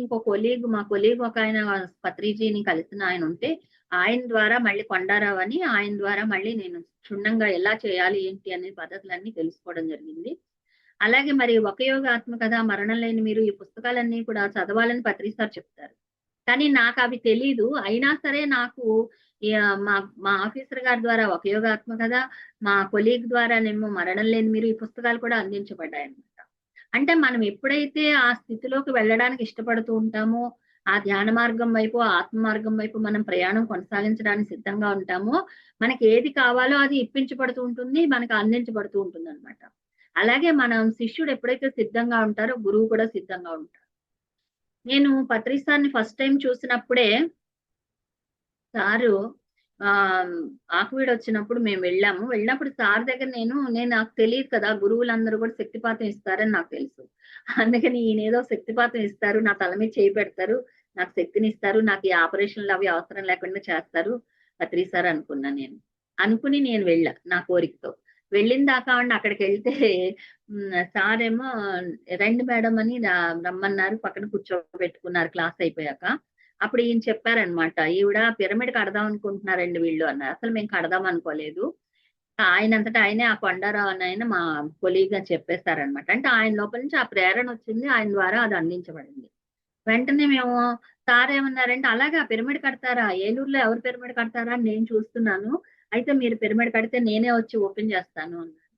మా కొలీగ్ ఒక ఆయన పత్రిజీని కలిసిన ఆయన ఉంటే ఆయన ద్వారా మళ్ళీ కొండారావు అని ఆయన ద్వారా మళ్ళీ నేను క్షుణ్ణంగా ఎలా చేయాలి ఏంటి అనే పద్ధతులన్నీ తెలుసుకోవడం జరిగింది. అలాగే మరి ఒక యోగాత్మ కథ, మరణం లేని మీరు, ఈ పుస్తకాలన్నీ కూడా చదవాలని పత్రి సార్ చెప్తారు. కానీ నాకు అవి తెలీదు. అయినా సరే నాకు మా ఆఫీసర్ గారి ద్వారా ఒక యోగాత్మ కథ, మా కొలీగ్ ద్వారానేమో మరణం లేని మీరు, ఈ పుస్తకాలు కూడా అందించబడ్డాయి అన్నమాట. అంటే మనం ఎప్పుడైతే ఆ స్థితిలోకి వెళ్ళడానికి ఇష్టపడుతూ ఉంటామో, ఆ ధ్యాన మార్గం వైపు, ఆత్మ మార్గం వైపు మనం ప్రయాణం కొనసాగించడానికి సిద్ధంగా ఉంటామో, మనకి ఏది కావాలో అది ఇప్పించబడుతూ ఉంటుంది, మనకు అందించబడుతూ ఉంటుంది అనమాట. అలాగే మనం శిష్యుడు ఎప్పుడైతే సిద్ధంగా ఉంటారో గురువు కూడా సిద్ధంగా ఉంటారు. నేను పత్రి సార్ని ఫస్ట్ టైం చూసినప్పుడే సారు ఆకువీడు వచ్చినప్పుడు మేము వెళ్ళినప్పుడు సార్ దగ్గర నేను నాకు తెలియదు కదా, గురువులందరూ కూడా శక్తిపాతం ఇస్తారని నాకు తెలుసు. అందుకని ఈయన ఏదో శక్తిపాతం ఇస్తారు, నా తల మీద చేయి పెడతారు, నాకు శక్తిని ఇస్తారు, నాకు ఈ ఆపరేషన్లు అవి అవసరం లేకుండా చేస్తారు పత్రి సార్ అనుకున్నా. అనుకుని నేను వెళ్ళా నా కోరికతో. వెళ్ళిన దాకా అక్కడికి వెళ్తే సార్ ఏమో రండి మేడం అని రమ్మన్నారు, పక్కన కూర్చోబెట్టుకున్నారు క్లాస్ అయిపోయాక. అప్పుడు ఈయన చెప్పారనమాట, ఈవిడ పిరమిడ్ కడదాం అనుకుంటున్నారండి వీళ్ళు అన్నారు. అసలు మేము కడదాం అనుకోలేదు. ఆయనంతటా ఆయనే, ఆ కొండారావు అని ఆయన మా కొలీగ్ గా చెప్పేశారనమాట. అంటే ఆయన లోపల నుంచి ఆ ప్రేరణ వచ్చింది, ఆయన ద్వారా అది అందించబడింది. వెంటనే మేము సార్ ఏమన్నారంటే, అలాగా పిరమిడ్ కడతారా, ఏలూరులో ఎవరు పిరమిడ్ కడతారా అని నేను చూస్తున్నాను, అయితే మీరు పిరమిడ్ కడితే నేనే వచ్చి ఓపెన్ చేస్తాను అన్నారు.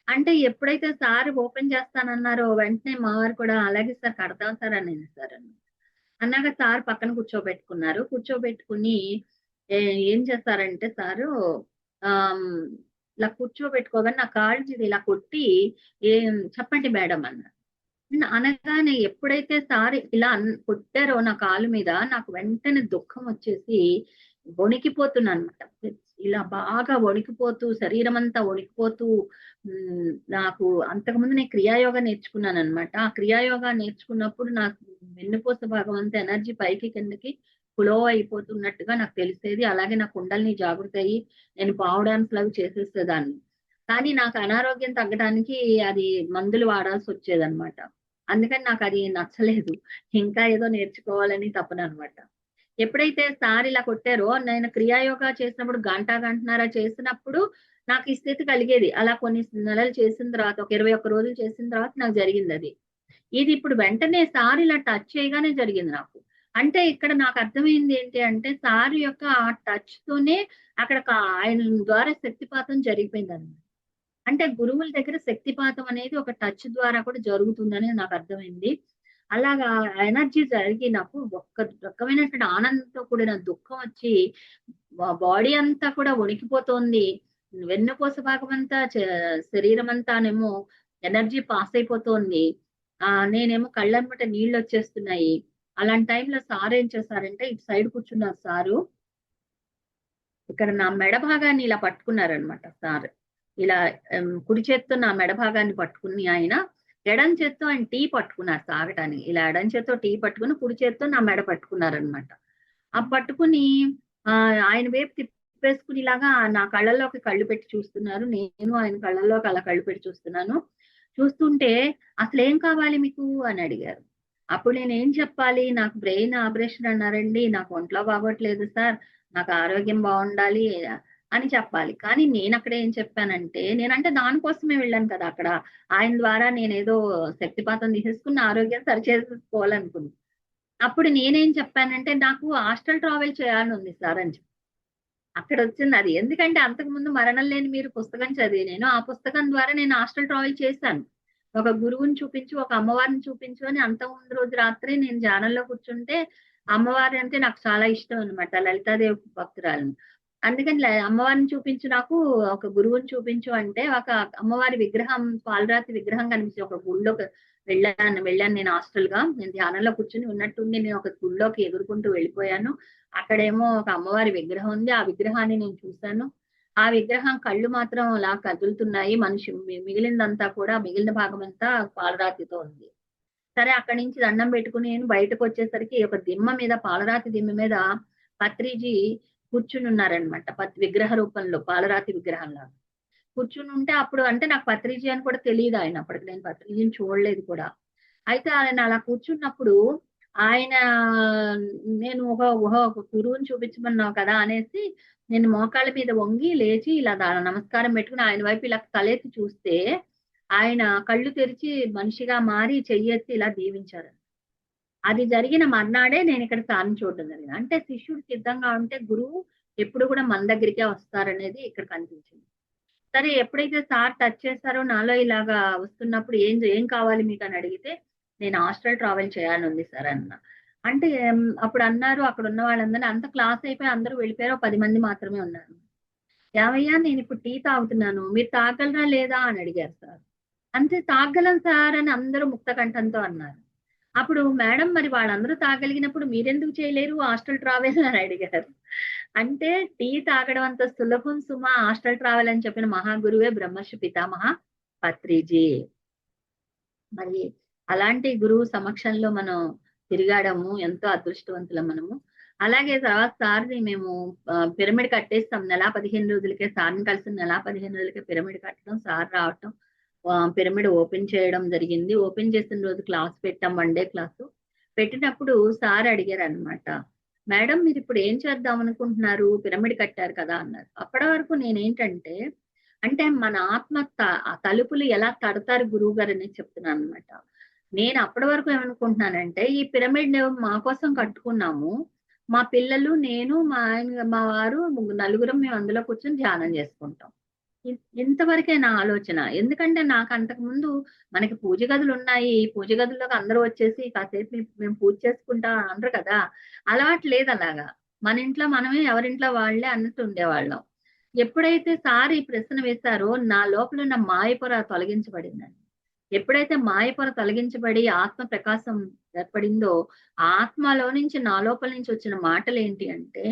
అంటే ఎప్పుడైతే సార్ ఓపెన్ చేస్తానన్నారో వెంటనే మా వారు కూడా అలాగే సార్ కడతాం సార్ అని సార్ అన్నాక సార్ పక్కన కూర్చోబెట్టుకున్నారు. కూర్చోబెట్టుకుని ఏం చేస్తారంటే సారు ఇలా కూర్చోబెట్టుకోగానే నా కాళ్ళు ఇలా కొట్టి చెప్పండి మేడం అన్నారు. అనగానే ఎప్పుడైతే సార్ ఇలా కొట్టారో నా కాలు మీద, నాకు వెంటనే దుఃఖం వచ్చేసి వణికిపోతున్నాను అనమాట. ఇలా బాగా వణికిపోతూ, శరీరం అంతా వణికిపోతూ, నాకు అంతకుముందు నేను క్రియాయోగా నేర్చుకున్నాను అనమాట. ఆ క్రియాయోగా నేర్చుకున్నప్పుడు నాకు వెన్నుపూస భాగం అంతా ఎనర్జీ పైకి కిందకి ఫ్లో అయిపోతున్నట్టుగా నాకు తెలిసేది. అలాగే నా కుండల్ని జాగృత అయ్యి నేను పావు డాన్స్ లాగా చేసేసేదాన్ని. కానీ నాకు అనారోగ్యం తగ్గడానికి అది మందులు వాడాల్సి వచ్చేదన్నమాట. అందుకని నాకు అది నచ్చలేదు. ఇంకా ఏదో నేర్చుకోవాలని తపన అనమాట. ఎప్పుడైతే సార్ ఇలా కొట్టారో నేను క్రియాయోగా చేసినప్పుడు గంటన్నర చేసినప్పుడు నాకు ఈ స్థితి కలిగేది. అలా కొన్ని నెలలు చేసిన తర్వాత ఒక 21 రోజులు చేసిన తర్వాత నాకు జరిగింది అది. ఇది ఇప్పుడు వెంటనే సార్ ఇలా టచ్ చేయగానే జరిగింది నాకు. అంటే ఇక్కడ నాకు అర్థమైంది ఏంటి అంటే సార్ యొక్క ఆ టచ్ తోనే అక్కడ ఆయన ద్వారా శక్తిపాతం జరిగిపోయిందన్నమాట. అంటే గురువుల దగ్గర శక్తిపాతం అనేది ఒక టచ్ ద్వారా కూడా జరుగుతుందని నాకు అర్థమైంది. అలాగా ఎనర్జీ జరిగి నాకు ఒక్క రకమైనటువంటి ఆనందంతో కూడిన దుఃఖం వచ్చి బాడీ అంతా కూడా వణికిపోతోంది. వెన్నుపూస భాగం అంతా శరీరం అంతానేమో ఎనర్జీ పాస్ అయిపోతోంది. నేనేమో కళ్ళెమ్మట నీళ్ళు వచ్చేస్తున్నాయి. అలాంటి టైంలో సార్ ఏం చేశారంటే ఇటు సైడ్ కూర్చున్నారు సారు. ఇక్కడ నా మెడ భాగాన్ని ఇలా పట్టుకున్నారనమాట సార్. ఇలా కుడి చేత్తో నా మెడ భాగాన్ని పట్టుకుని ఆయన ఎడం చేత్తో ఆయన టీ పట్టుకున్నారు తాగటానికి. ఇలా ఎడం చేత్తో టీ పట్టుకుని కుడి చేత్తో నా మెడ పట్టుకున్నారనమాట. ఆ పట్టుకుని ఆయన వైపు తిప్పేసుకుని ఇలాగా నా కళ్ళల్లోకి కళ్ళు పెట్టి చూస్తున్నారు. నేను ఆయన కళ్ళల్లోకి అలా కళ్ళు పెట్టి చూస్తున్నాను. చూస్తుంటే అసలు ఏం కావాలి మీకు అని అడిగారు. అప్పుడు నేను ఏం చెప్పాలి, నాకు బ్రెయిన్ ఆపరేషన్ అన్నారండి, నాకు ఒంట్లో బాగోట్లేదు సార్, నాకు ఆరోగ్యం బాగుండాలి అని చెప్పాలి. కానీ నేను అక్కడ ఏం చెప్పానంటే నేనంటే దానికోసమే వెళ్ళాను కదా అక్కడ. ఆయన ద్వారా నేనేదో శక్తిపాతం తీసేసుకున్న ఆరోగ్యం సరిచేసుకోవాలనుకున్నాను. అప్పుడు నేనేం చెప్పానంటే నాకు హాస్టల్ ట్రావెల్ చేయాలని ఉంది సార్ అని చెప్పి. అక్కడ వచ్చింది అది. ఎందుకంటే అంతకు ముందు మరణం లేని మీరు పుస్తకం చదివి నేను ఆ పుస్తకం ద్వారా నేను హాస్టల్ ట్రావెల్ చేశాను. ఒక గురువుని చూపించు, ఒక అమ్మవారిని చూపించు అని అంతకు ముందు రోజు రాత్రి నేను ధ్యానంలో కూర్చుంటే అమ్మవారి అంటే నాకు చాలా ఇష్టం అనమాట. లలితాదేవి భక్తురాలని. అందుకని అమ్మవారిని చూపించు, నాకు ఒక గురువుని చూపించు అంటే ఒక అమ్మవారి విగ్రహం, పాలరాతి విగ్రహం కనిపించి ఒక గుళ్ళోకి వెళ్ళాను నేను హాస్టల్ గా. నేను ధ్యానంలో కూర్చుని ఉన్నట్టుండి నేను ఒక గుళ్ళోకి ఎగురుకుంటూ వెళ్ళిపోయాను. అక్కడేమో ఒక అమ్మవారి విగ్రహం ఉంది. ఆ విగ్రహాన్ని నేను చూశాను. ఆ విగ్రహం కళ్ళు మాత్రం అలా కదులుతున్నాయి. మనిషి మిగిలిందంతా కూడా మిగిలిన భాగం అంతా పాలరాతితో ఉంది. సరే అక్కడి నుంచి దండం పెట్టుకుని నేను బయటకు వచ్చేసరికి ఒక దిమ్మ మీద, పాలరాతి దిమ్మ మీద పత్రిజీ కూర్చుని ఉన్నారనమాట. విగ్రహ రూపంలో పాలరాతి విగ్రహంలా కూర్చుని ఉంటే అప్పుడు అంటే నాకు పత్రిజీ అని కూడా తెలియదు ఆయన. అప్పటికి నేను పత్రిజీని చూడలేదు కూడా. అయితే ఆయన అలా కూర్చున్నప్పుడు ఆయన నేను ఒక గురువుని చూపించమన్నావు కదా అనేసి నేను మోకాళ్ళ మీద వంగి లేచి ఇలా నమస్కారం పెట్టుకుని ఆయన వైపు ఇలా తలెత్తి చూస్తే ఆయన కళ్ళు తెరిచి మనిషిగా మారి చెయ్యెత్తి ఇలా దీవించారు. అది జరిగిన మర్నాడే నేను ఇక్కడ సార్ని చూడడం జరిగింది. అంటే శిష్యుడు సిద్ధంగా ఉంటే గురువు ఎప్పుడు కూడా మన దగ్గరికే వస్తారనేది ఇక్కడ కనిపించింది. సరే ఎప్పుడైతే సార్ టచ్ చేశారో నాలో ఇలాగా వస్తున్నప్పుడు ఏం కావాలి మీకు అని అడిగితే నేను హాస్టల్ ట్రావెల్ చేయాలని ఉంది సార్ అన్న. అంటే అప్పుడు అన్నారు అక్కడ ఉన్న వాళ్ళందరినీ, అంత క్లాస్ అయిపోయి అందరూ వెళ్ళిపోయారు, 10 మంది మాత్రమే ఉన్నారు. ఏమయ్యా నేను ఇప్పుడు టీ తాగుతున్నాను, మీరు తాగలరా లేదా అని అడిగారు సార్. అంతే తాగలం సార్ అని అందరూ ముక్త కంఠంతో అన్నారు. అప్పుడు మేడం మరి వాళ్ళందరూ తాగలిగినప్పుడు మీరెందుకు చేయలేరు హాస్టల్ ట్రావెల్ అని అడిగారు. అంటే టీ తాగడం అంత సులభం సుమా హాస్టల్ ట్రావెల్ అని చెప్పిన మహాగురువే బ్రహ్మర్షి పితామహ పత్రిజీ. మరి అలాంటి గురువు సమక్షంలో మనం తిరిగాడము, ఎంతో అదృష్టవంతులం మనము. అలాగే తర్వాత సార్ని మేము పిరమిడ్ కట్టేస్తాం. నెల 15 రోజులకే సార్ని కలిసి నెల 15 రోజులకే పిరమిడ్ కట్టడం, సార్ రావటం, పిరమిడ్ ఓపెన్ చేయడం జరిగింది. ఓపెన్ చేసిన రోజు క్లాస్ పెట్టాం, 1 డే క్లాసు. పెట్టినప్పుడు సార్ అడిగారు అనమాట, మేడం మీరు ఇప్పుడు ఏం చేద్దాం అనుకుంటున్నారు, పిరమిడ్ కట్టారు కదా అన్నారు. అప్పటి వరకు నేనేంటంటే అంటే మన ఆత్మ తలుపులు ఎలా తడతారు గురువు గారు అని చెప్తున్నాను అనమాట. నేను అప్పటి వరకు ఏమనుకుంటున్నానంటే ఈ పిరమిడ్ మా కోసం కట్టుకున్నాము, మా పిల్లలు, నేను, మా వారు, నలుగురం మేము అందులో కూర్చొని ధ్యానం చేసుకుంటాం. ఇంతవరకే నా ఆలోచన. ఎందుకంటే నాకు అంతకు ముందు మనకి పూజ గదులు ఉన్నాయి, పూజ గదుల్లోకి అందరూ వచ్చేసి కాసేపు మేము పూజ చేసుకుంటాం అనరు కదా, అలవాటు లేదు అలాగా. మన ఇంట్లో మనమే, ఎవరింట్లో వాళ్ళే అన్నట్టు ఉండేవాళ్ళం. ఎప్పుడైతే సార్ ఈ ప్రశ్న వేశారో నా లోపల ఉన్న మాయపొర తొలగించబడిందండి. ఎప్పుడైతే మాయపొర తొలగించబడి ఆత్మ ప్రకాశం ఏర్పడిందో ఆత్మలో నుంచి నా లోపల నుంచి వచ్చిన మాటలు ఏంటి అంటే,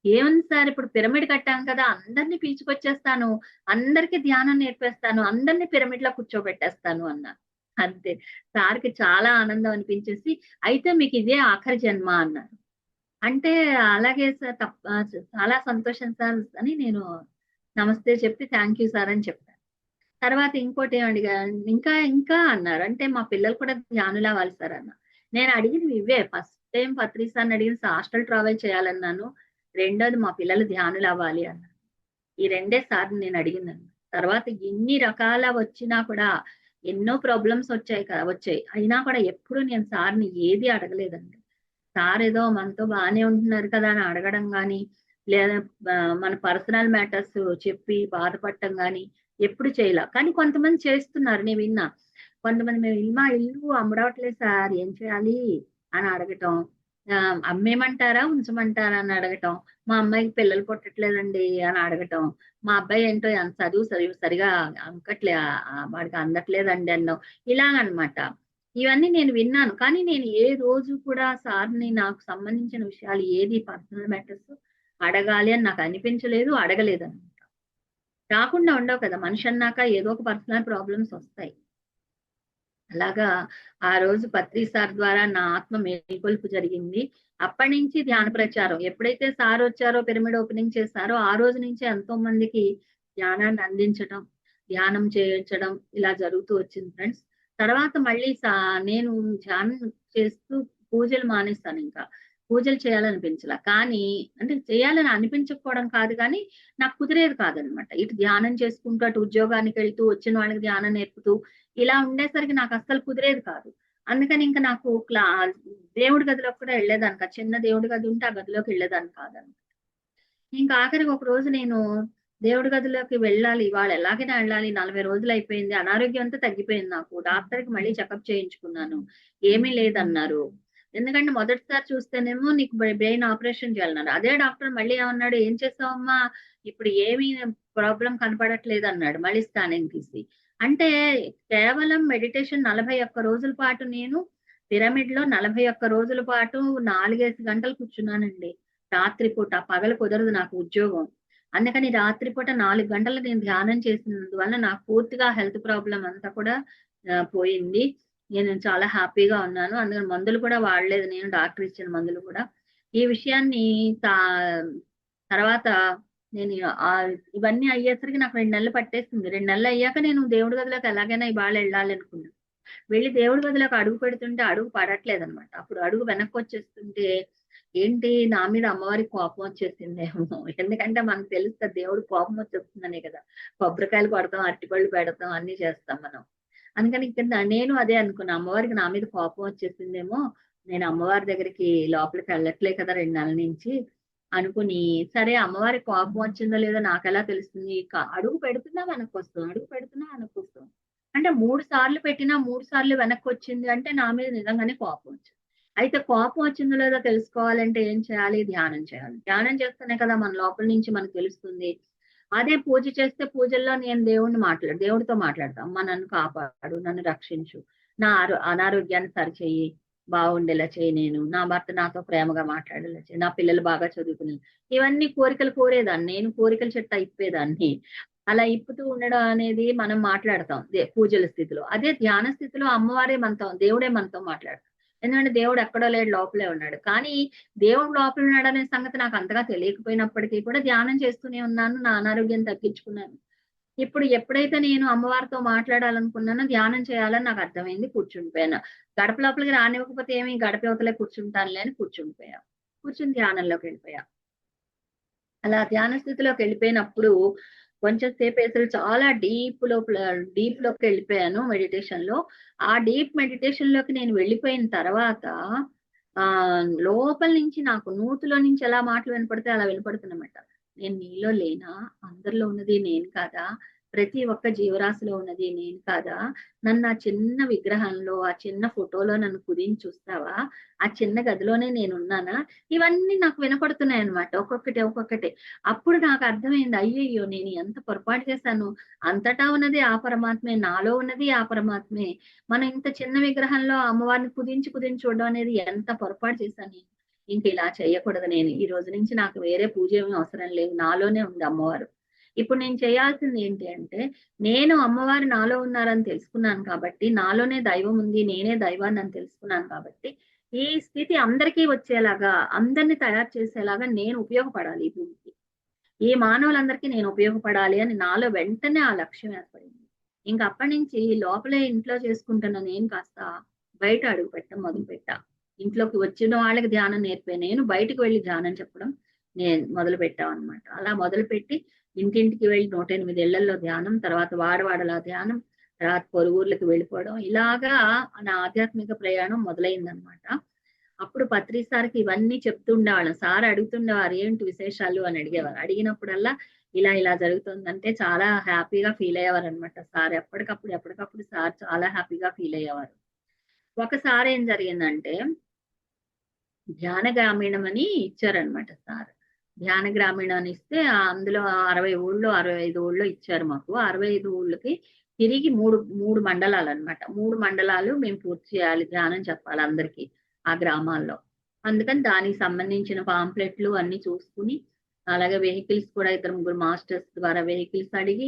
ఏముంది సార్ ఇప్పుడు పిరమిడ్ కట్టాం కదా, అందరినీ పిలుచుకొచ్చేస్తాను, అందరికి ధ్యానం నేర్పేస్తాను, అందరినీ పిరమిడ్ లో కూర్చోబెట్టేస్తాను అన్నా. అంతే. సార్కి చాలా ఆనందం అనిపించేసి అయితే మీకు ఇదే ఆఖరి జన్మ అన్నారు. అంటే అలాగే సార్ చాలా సంతోషం సార్ అని నేను నమస్తే చెప్పి థ్యాంక్ యూ సార్ అని చెప్పాను. తర్వాత ఇంకోటి ఏం అడిగా, ఇంకా ఇంకా అన్నారు. అంటే మా పిల్లలు కూడా ధ్యానులు అవ్వాలి సార్ అన్న. నేను అడిగినవి ఇవే. ఫస్ట్ టైం పత్రి సార్ని అడిగిన హాస్టల్ ట్రావెల్ చేయాలన్నాను. రెండోది మా పిల్లలు ధ్యానులు అవ్వాలి అన్నారు. ఈ రెండే సార్లు నేను అడిగిందండి. తర్వాత ఎన్ని రకాల వచ్చినా కూడా ఎన్నో ప్రాబ్లమ్స్ వచ్చాయి. అయినా కూడా ఎప్పుడు నేను సార్ని ఏది అడగలేదండి. సార్ ఏదో మనతో బాగానే ఉంటున్నారు కదా అని అడగడం గాని, లేదా మన పర్సనల్ మ్యాటర్స్ చెప్పి బాధపడటం గాని ఎప్పుడు చేయలా. కానీ కొంతమంది చేస్తున్నారు నేను విన్నా. కొంతమంది మా ఇల్లు అమ్మడవట్లేదు సార్ ఏం చేయాలి అని అడగటం. అమ్మేయమంటారా ఉంచమంటారా అని అడగటం. మా అమ్మాయికి పిల్లలు పుట్టట్లేదండి అని అడగటం. మా అబ్బాయి ఏంటో ఎంత చదువు సరిగా వాడికి అందట్లేదండి అన్నాం. ఇలాగనమాట. ఇవన్నీ నేను విన్నాను. కానీ నేను ఏ రోజు కూడా సార్‌ని నాకు సంబంధించిన విషయాలు ఏది పర్సనల్ మ్యాటర్స్ అడగాలి అని నాకు అనిపించలేదు. అడగలేదనమాట. రాకుండా ఉండవు కదా! మనిషి అన్నాక ఏదో ఒక పర్సనల్ ప్రాబ్లమ్స్ వస్తాయి. అలాగా ఆ రోజు పత్రి సార్ ద్వారా నా ఆత్మ మేల్కొలుపు జరిగింది. అప్పటినుంచి ధ్యాన ప్రచారం. ఎప్పుడైతే సార్ వచ్చారో పిరమిడ్ ఓపెనింగ్ చేశారో ఆ రోజు నుంచే ఎంతో మందికి ధ్యానాన్ని అందించడం, ధ్యానం చేయించడం ఇలా జరుగుతూ వచ్చింది ఫ్రెండ్స్. తర్వాత మళ్ళీ నేను ధ్యానం చేస్తూ పూజలు మానేస్తానింకా. పూజలు చేయాలనిపించలా. కానీ అంటే చేయాలని అనిపించకపోవడం కాదు గానీ, నాకు కుదిరేది కాదనమాట. ఇటు ధ్యానం చేసుకుంటూ, అటు ఉద్యోగానికెళ్తూ, వచ్చిన వాళ్ళకి ధ్యానం నేర్పుతూ, ఇలా ఉండేసరికి నాకు అస్సలు కుదిరేది కాదు. అందుకని ఇంక నాకు దేవుడి గదిలోకి కూడా వెళ్ళేదాన్ని కాదు. చిన్న దేవుడి గది ఉంటే ఆ గదిలోకి వెళ్ళేదాన్ని కాదనమాట. ఇంకా ఆఖరికి ఒక రోజు నేను దేవుడి గదిలోకి వెళ్ళాలి. ఇవాళ ఎలాగైనా వెళ్ళాలి. 40 రోజులయిపోయింది. అనారోగ్యం అంతా తగ్గిపోయింది నాకు. డాక్టర్‌కి మళ్ళీ చెకప్ చేయించుకున్నాను. ఏమీ లేదన్నారు. ఎందుకంటే మొదటిసారి చూస్తేనేమో నీకు బ్రెయిన్ ఆపరేషన్ చేయాలన్నారు. అదే డాక్టర్ మళ్ళీ ఏమన్నాడు, "ఏం చేసావమ్మా? ఇప్పుడు ఏమీ ప్రాబ్లమ్ కనపడట్లేదన్నాడు." మళ్ళీ స్కానింగ్ తీసి. అంటే కేవలం మెడిటేషన్ 41 రోజుల పాటు నేను పిరమిడ్‌లో 41 రోజుల పాటు 4, 5 గంటలు కూర్చున్నానండి. రాత్రి పూట. పగలు కుదరదు నాకు ఉద్యోగం. అందుకని రాత్రి పూట 4 గంటలు నేను ధ్యానం చేసినందువల్ల నాకు పూర్తిగా హెల్త్ ప్రాబ్లమ్ అంతా కూడా పోయింది. నేను చాలా హ్యాపీగా ఉన్నాను. అందుకని మందులు కూడా వాడలేదు నేను డాక్టర్ ఇచ్చిన మందులు కూడా. ఈ విషయాన్ని తా తర్వాత నేను ఇవన్నీ అయ్యేసరికి నాకు 2 నెలలు పట్టేసింది. 2 నెలలు అయ్యాక నేను దేవుడి గదిలోకి ఎలాగైనా ఇవాళ వెళ్ళాలనుకున్నా. వెళ్లి దేవుడి గదిలోకి అడుగు పెడుతుంటే అడుగు పడట్లేదనమాట. అప్పుడు అడుగు వెనక్కొచ్చేస్తుంటే ఏంటి నా మీద అమ్మవారికి కోపం వచ్చేసిందేమో. ఎందుకంటే మనకు తెలుస్తది దేవుడు కోపం వచ్చేస్తుందనే కదా! కొబ్బరికాయలు కొడతాం, అరటిపళ్ళు పెడతాం అన్నీ చేస్తాం మనం. అందుకని ఇక్కడ నేను అదే అనుకున్నా. అమ్మవారికి నా మీద కోపం వచ్చేసిందేమో. నేను అమ్మవారి దగ్గరికి లోపలికి వెళ్ళట్లే కదా 2 నెలల నుంచి అనుకుని, సరే అమ్మవారికి కోపం వచ్చిందో లేదో నాకెలా తెలుస్తుంది? అడుగు పెడుతున్నా వెనక్కొస్తాం. అడుగు పెడుతున్నా వెనక్కొస్తాం. అంటే 3 సార్లు పెట్టినా 3 సార్లు వెనక్కొచ్చింది అంటే నా మీద నిజంగానే కోపం వచ్చింది. అయితే కోపం వచ్చిందో లేదో తెలుసుకోవాలంటే ఏం చేయాలి? ధ్యానం చేయాలి. ధ్యానం చేస్తేనే కదా మన లోపల నుంచి మనకు తెలుస్తుంది. అదే పూజ చేస్తే పూజల్లో నేను దేవుడితో మాట్లాడతా. అమ్మ నన్ను కాపాడు, నన్ను రక్షించు. నా అనారోగ్యాన్ని సరిచెయ్యి. బాగుండేలా చెయ్యి నేను. నా భర్త నాతో ప్రేమగా మాట్లాడేలా చెయ్యి. నా పిల్లలు బాగా చదువుకునేలా. ఇవన్నీ కోరికలు కోరేదాన్ని. నేను కోరికల చెట్ట ఇప్పేదాన్ని. అలా ఇప్పుతూ ఉండడం అనేది మనం మాట్లాడతాం. పూజల స్థితిలో. అదే ధ్యాన స్థితిలో అమ్మవారే మనతో, దేవుడే మనతో మాట్లాడతాడు. ఎందుకంటే దేవుడు ఎక్కడో లేడు లోపలే ఉన్నాడు. కానీ దేవుడు లోపల ఉన్నాడనే సంగతి నాకు అంతగా తెలియకపోయినప్పటికీ కూడా ధ్యానం చేస్తూనే ఉన్నాను. నా అనారోగ్యం తగ్గించుకున్నాను. ఇప్పుడు ఎప్పుడైతే నేను అమ్మవారితో మాట్లాడాలనుకున్నానో, ధ్యానం చేయాలని నాకు అర్థమైంది. కూర్చుండిపోయాను. గడప లోపలికి రానివ్వకపోతే ఏమి గడప యువతలే కూర్చుంటానులే అని కూర్చుండిపోయా. కూర్చుని ధ్యానంలోకెళ్ళిపోయా. అలా ధ్యాన స్థితిలోకి వెళ్ళిపోయినప్పుడు కొంచెం సేపేసరికి చాలా డీప్ లోకి వెళ్ళిపోయాను మెడిటేషన్ లో. ఆ డీప్ మెడిటేషన్ లోకి నేను వెళ్ళిపోయిన తర్వాత లోపల నుంచి నాకు నూతిలో నుంచి ఎలా మాటలు వినపడితే అలా వినపడుతున్నమాట. నేను నీలో లేనా? అందరిలో ఉన్నది నేను కాదా? ప్రతి ఒక్క జీవరాశిలో ఉన్నది నేను కాదా? నన్ను ఆ చిన్న విగ్రహంలో, ఆ చిన్న ఫోటోలో నన్ను కుదించి చూస్తావా? ఆ చిన్న గదిలోనే నేనున్నానా? ఇవన్నీ నాకు వినపడుతున్నాయన్నమాట. ఒక్కొక్కటి. అప్పుడు నాకు అర్థమైంది. అయ్యయ్యో! నేను ఎంత పొరపాటు చేశాను. అంతటా ఉన్నది ఆ పరమాత్మే. నాలో ఉన్నది ఆ పరమాత్మే. మనం ఇంత చిన్న విగ్రహంలో అమ్మవారిని కుదించి చూడడం అనేది ఎంత పొరపాటు చేశాను నేను. ఇంక ఇలా చేయకూడదు నేను. ఈ రోజు నుంచి నాకు వేరే పూజ ఏమీ అవసరం లేదు. నాలోనే ఉంది అమ్మవారు. ఇప్పుడు నేను చేయాల్సింది ఏంటి అంటే, నేను అమ్మవారు నాలో ఉన్నారని తెలుసుకున్నాను కాబట్టి, నాలోనే దైవం ఉంది. నేనే దైవాన్ని అని తెలుసుకున్నాను కాబట్టి, ఈ స్థితి అందరికీ వచ్చేలాగా, అందరిని తయారు చేసేలాగా నేను ఉపయోగపడాలి ఈ భూమికి. ఈ మానవులందరికీ నేను ఉపయోగపడాలి అని నాలో వెంటనే ఆ లక్ష్యం ఏర్పడింది. ఇంక అప్పటి నుంచి లోపలే ఇంట్లో చేసుకుంటున్న నేను కాస్త బయట అడుగు పెట్టడం మొదలు పెట్టా. ఇంట్లోకి వచ్చిన వాళ్ళకి ధ్యానం నేర్పే నేను బయటకు వెళ్లి ధ్యానం చెప్పడం నేను మొదలు పెట్టామన్నమాట. అలా మొదలుపెట్టి ఇంటింటికి వెళ్ళి 108 ఇళ్లలో ధ్యానం, తర్వాత వాడవాడలా ధ్యానం, తర్వాత పొరుగుర్లకు వెళ్ళిపోవడం, ఇలాగా నా ఆధ్యాత్మిక ప్రయాణం మొదలైందనమాట. అప్పుడు పత్రి సార్కి ఇవన్నీ చెప్తుండేవాళ్ళం. సార్ అడుగుతుండేవారు ఏంటి విశేషాలు అని అడిగేవారు. అడిగినప్పుడల్లా ఇలా ఇలా జరుగుతుందంటే చాలా హ్యాపీగా ఫీల్ అయ్యేవారు అనమాట సార్. ఎప్పటికప్పుడు సార్ చాలా హ్యాపీగా ఫీల్ అయ్యేవారు. ఒకసారి ఏం జరిగిందంటే ధ్యాన గ్రామీణం అని ఇచ్చారనమాట సార్. ధ్యాన గ్రామీణం అని ఇస్తే అందులో 60 ఊళ్ళో 65 ఊళ్ళో ఇచ్చారు మాకు. 65 ఊళ్ళకి తిరిగి మూడు మండలాలు అనమాట. 3 మండలాలు మేము పూర్తి చేయాలి, ధ్యానం చెప్పాలి అందరికీ ఆ గ్రామాల్లో. అందుకని దానికి సంబంధించిన పాంప్లెట్లు అన్ని చూసుకుని, అలాగే వెహికల్స్ కూడా 2-3 మాస్టర్స్ ద్వారా వెహికల్స్ అడిగి,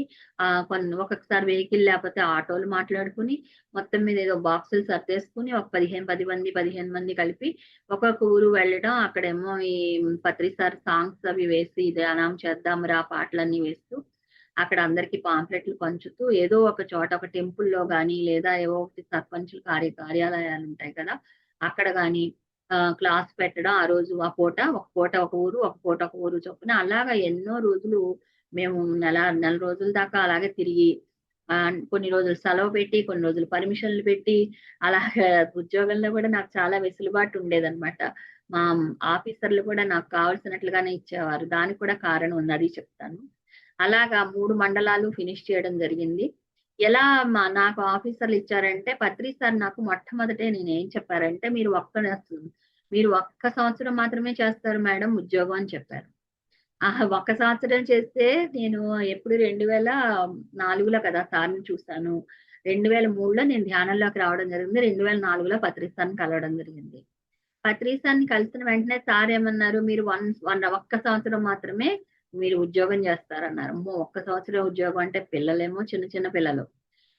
ఒక్కొక్కసారి వెహికల్ లేకపోతే ఆటోలు మాట్లాడుకుని, మొత్తం మీద ఏదో బాక్సులు సర్దేసుకుని ఒక 15 మంది కలిపి ఒక్కొక్క ఊరు వెళ్ళడం. అక్కడేమో ఈ పత్రి సార్ సాంగ్స్ అవి వేసి ధ్యానం చేద్దాంరా పాటలన్నీ వేస్తూ అక్కడ అందరికి పాంప్లెట్లు పంచుతూ, ఏదో ఒక చోట ఒక టెంపుల్లో గాని లేదా ఏవో ఒకటి సర్పంచుల కార్యాలయాలు ఉంటాయి కదా, అక్కడ గాని క్లాస్ పెట్టడం. ఆ రోజు ఒక పూట ఒక ఊరు, ఒక పూట ఒక ఊరు చొప్పున అలాగా ఎన్నో రోజులు మేము నెల రోజుల దాకా అలాగే తిరిగి, కొన్ని రోజులు సెలవు పెట్టి, కొన్ని రోజులు పర్మిషన్లు పెట్టి, అలాగే ఉద్యోగంలో కూడా నాకు చాలా వెసులుబాటు ఉండేదన్నమాట. మా ఆఫీసర్లు కూడా నాకు కావాల్సినట్లుగానే ఇచ్చేవారు. దానికి కూడా కారణం ఉంది, అది చెప్తాను. అలాగా 3 మండలాలు ఫినిష్ చేయడం జరిగింది. ఎలా నాకు ఆఫీసర్లు ఇచ్చారంటే, పత్రి సార్ నాకు మొట్టమొదటే నేనేం చెప్పారంటే, మీరు ఒక్క సంవత్సరం మాత్రమే చేస్తారు మేడం ఉద్యోగం అని చెప్పారు. ఒక్క సంవత్సరం చేస్తే నేను ఎప్పుడు 2004లో కదా సార్ని చూశాను. 2003లో నేను ధ్యానంలోకి రావడం జరిగింది. 2004లో పత్రి సార్ని కలవడం జరిగింది. పత్రి సార్ని కలిసిన వెంటనే సార్ ఏమన్నారు, మీరు ఒక్క సంవత్సరం మాత్రమే మీరు ఉద్యోగం చేస్తారన్నారు. అమ్మో! ఒక్క సంవత్సరం ఉద్యోగం అంటే పిల్లలేమో చిన్న పిల్లలు.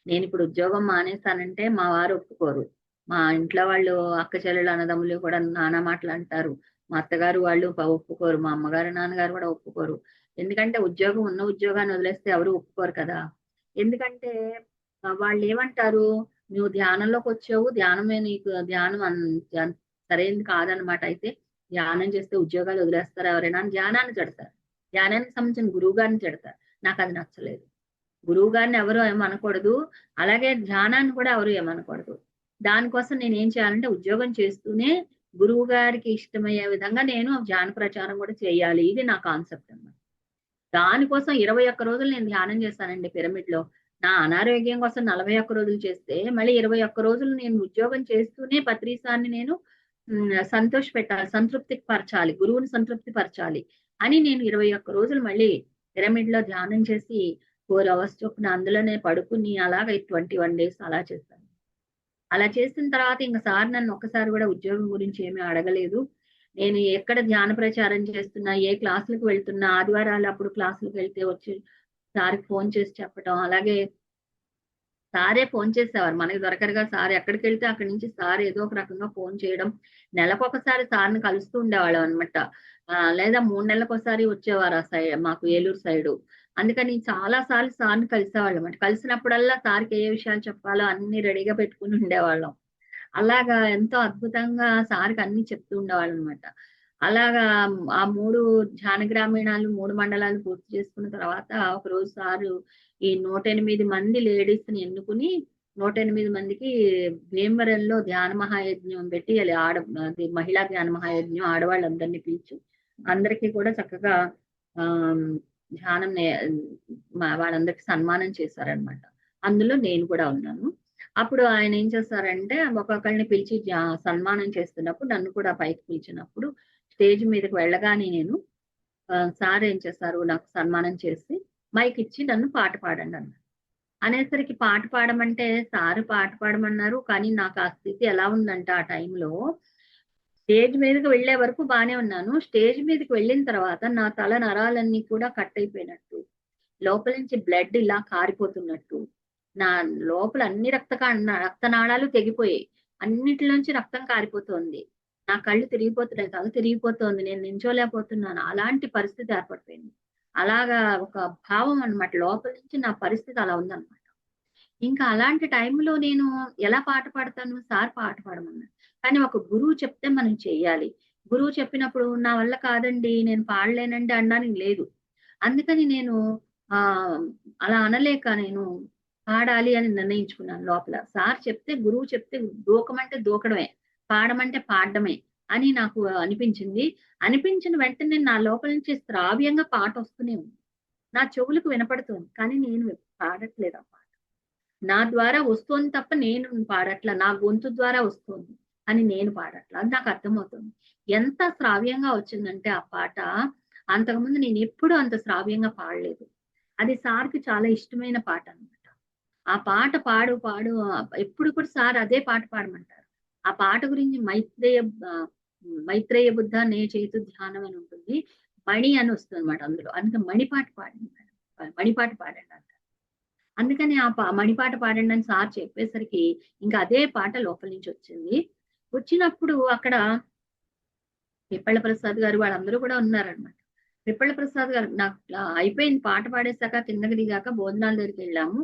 నేను ఇప్పుడు ఉద్యోగం మానేస్తానంటే మా వారు ఒప్పుకోరు. మా ఇంట్లో వాళ్ళు అక్క చెల్లెలు అన్నదమ్ములు కూడా నానా మాటలు అంటారు. మా అత్తగారు వాళ్ళు ఒప్పుకోరు. మా అమ్మగారు నాన్నగారు కూడా ఒప్పుకోరు. ఎందుకంటే ఉన్న ఉద్యోగాన్ని వదిలేస్తే ఎవరు ఒప్పుకోరు కదా. ఎందుకంటే వాళ్ళు ఏమంటారు, నువ్వు ధ్యానంలోకి వచ్చావు, ధ్యానమే నీకు సరైనది కాదనమాట. అయితే ధ్యానం చేస్తే ఉద్యోగాలు వదిలేస్తారు ఎవరైనా అని ధ్యానాన్ని చెడతారు. ధ్యానానికి సంబంధించిన గురువు గారిని చెడతారు. నాకు అది నచ్చలేదు. గురువు గారిని ఎవరు ఏమనకూడదు, అలాగే ధ్యానాన్ని కూడా ఎవరు ఏమనకూడదు. దానికోసం నేను ఏం చేయాలంటే ఉద్యోగం చేస్తూనే గురువు గారికి ఇష్టమయ్యే విధంగా నేను ధ్యాన ప్రచారం కూడా చేయాలి. ఇది నా కాన్సెప్ట్ అన్నమాట. దానికోసం 21 రోజులు నేను ధ్యానం చేశానండి పిరమిడ్ లో. నా అనారోగ్యం కోసం 41 రోజులు చేస్తే, మళ్ళీ 21 రోజులు నేను ఉద్యోగం చేస్తూనే పత్రి సార్ని నేను సంతృప్తి పరచాలి, గురువుని సంతృప్తి పరచాలి అని నేను 21 రోజులు మళ్ళీ పిరమిడ్ లో ధ్యానం చేసి 4 hours చొప్పున అందులోనే పడుకుని అలాగ 21 days అలా చేశాను. అలా చేసిన తర్వాత ఇంక సార్ నన్ను ఒక్కసారి కూడా ఉద్యోగం గురించి ఏమీ అడగలేదు. నేను ఎక్కడ ధ్యాన ప్రచారం చేస్తున్నా, ఏ క్లాసులకు వెళ్తున్నా, ఆదివారాలు అప్పుడు క్లాసులకు వెళ్తే వచ్చి సార్కి ఫోన్ చేసి చెప్పడం, అలాగే సారే ఫోన్ చేసేవారు. మనకి దొరకరుగా సార్, ఎక్కడికి వెళ్తే అక్కడి నుంచి సార్ ఏదో ఒక రకంగా ఫోన్ చేయడం. నెలకొకసారి సార్ని కలుస్తూ ఉండేవాళ్ళం అనమాట. లేదా 3 నెలలకు ఒకసారి వచ్చేవారు ఆ సైడ్, మాకు ఏలూరు సైడు. అందుకని చాలా సార్లు సార్ని కలిసేవాళ్ళం అనమాట. కలిసినప్పుడల్లా సార్కి ఏ విషయాలు చెప్పాలో అన్ని రెడీగా పెట్టుకుని ఉండేవాళ్ళం. అలాగా ఎంతో అద్భుతంగా సార్కి అన్ని చెప్తూ ఉండేవాళ్ళం అనమాట. అలాగా ఆ 3 ధ్యాన గ్రామీణాలు 3 మండలాలు పూర్తి చేసుకున్న తర్వాత ఒకరోజు సారు ఈ 108 మంది లేడీస్ ని ఎన్నుకుని 108 మందికి భీమవరంలో ధ్యాన మహాయజ్ఞం పెట్టి, అది మహిళా ధ్యాన మహాయజ్ఞం, ఆడవాళ్ళందరినీ పిలిచి అందరికీ కూడా చక్కగా ఆ ధ్యానం వాళ్ళందరికి సన్మానం చేశారనమాట. అందులో నేను కూడా ఉన్నాను. అప్పుడు ఆయన ఏం చేస్తారంటే ఒక్కొక్కరిని పిలిచి సన్మానం చేస్తున్నప్పుడు నన్ను కూడా పైకి పిలిచినప్పుడు స్టేజ్ మీదకి వెళ్ళగానే నేను సార్ ఏం చేస్తారు, నాకు సన్మానం చేసి మైక్ ఇచ్చి నన్ను పాట పాడండి అన్నారు. అనేసరికి పాట పాడమంటే సారు పాట పాడమన్నారు. కానీ నాకు ఆ స్థితి ఎలా ఉందంటే ఆ టైంలో స్టేజ్ మీదకి వెళ్లే వరకు బానే ఉన్నాను. స్టేజ్ మీదకి వెళ్ళిన తర్వాత నా తల నరాలన్నీ కూడా కట్ అయిపోయినట్టు, లోపల నుంచి బ్లడ్ ఇలా కారిపోతున్నట్టు, నా లోపల అన్ని రక్తనాళాలు తెగిపోయాయి. అన్నిటిలోంచి రక్తం కారిపోతోంది. నా కళ్ళు తిరిగిపోతున్నాయి, తల తిరిగిపోతోంది, నేను నించోలేకపోతున్నాను. అలాంటి పరిస్థితి ఏర్పడిపోయింది. అలాగా ఒక భావం అన్నమాట, లోపల నుంచి నా పరిస్థితి అలా ఉందన్నమాట. ఇంకా అలాంటి టైంలో నేను ఎలా పాట పాడతాను? సార్ పాట పాడమన్నారు. కానీ ఒక గురువు చెప్తే మనం చెయ్యాలి. గురువు చెప్పినప్పుడు నా వల్ల కాదండి, నేను పాడలేనండి అనడానికి లేదు. అందుకని నేను ఆహ్, అలా అనలేక నేను పాడాలి అని నిర్ణయించుకున్నాను లోపల. సార్ చెప్తే, గురువు చెప్తే దూకమంటే దూకడమే, పాడమంటే పాడడమే అని నాకు అనిపించింది. అనిపించిన వెంటనే నా లోపల నుంచి శ్రావ్యంగా పాటొస్తూనే ఉంది. నా చెవులకు వినపడుతోంది. కానీ నేను పాడట్లేదు ఆ పాట. నా ద్వారా వస్తోంది తప్ప నేను పాడట్ల. నా గొంతు ద్వారా వస్తోంది అని నేను పాడట్ల. అది నాకు అర్థమవుతుంది. ఎంత శ్రావ్యంగా వచ్చిందంటే ఆ పాట, అంతకుముందు నేనెప్పుడూ అంత శ్రావ్యంగా పాడలేదు. అది సార్‌కి చాలా ఇష్టమైన పాటనమాట. ఆ పాట పాడు పాడు ఎప్పుడు కూడా సార్ అదే పాట పాడమంటారు. ఆ పాట గురించి ఆహ్, మైత్రేయ బుద్ధ నే చేతు ధ్యానం అని ఉంటుంది. మణి అని వస్తుందన్నమాట అందులో. అందుకే మణిపాట పాడండి మేడం. మణిపాట పాడండి అంటారు. అందుకని ఆ మణిపాట పాడండి అని సార్ చెప్పేసరికి ఇంకా అదే పాట లోపల నుంచి వచ్చింది. వచ్చినప్పుడు అక్కడ పిప్పళ్ళ ప్రసాద్ గారు వాళ్ళందరూ కూడా ఉన్నారనమాట. పిప్పళ్ళ ప్రసాద్ గారు నాకు అయిపోయింది పాట పాడేసాక కిందకి దిగాక భోజనాల దగ్గరికెళ్ళాము.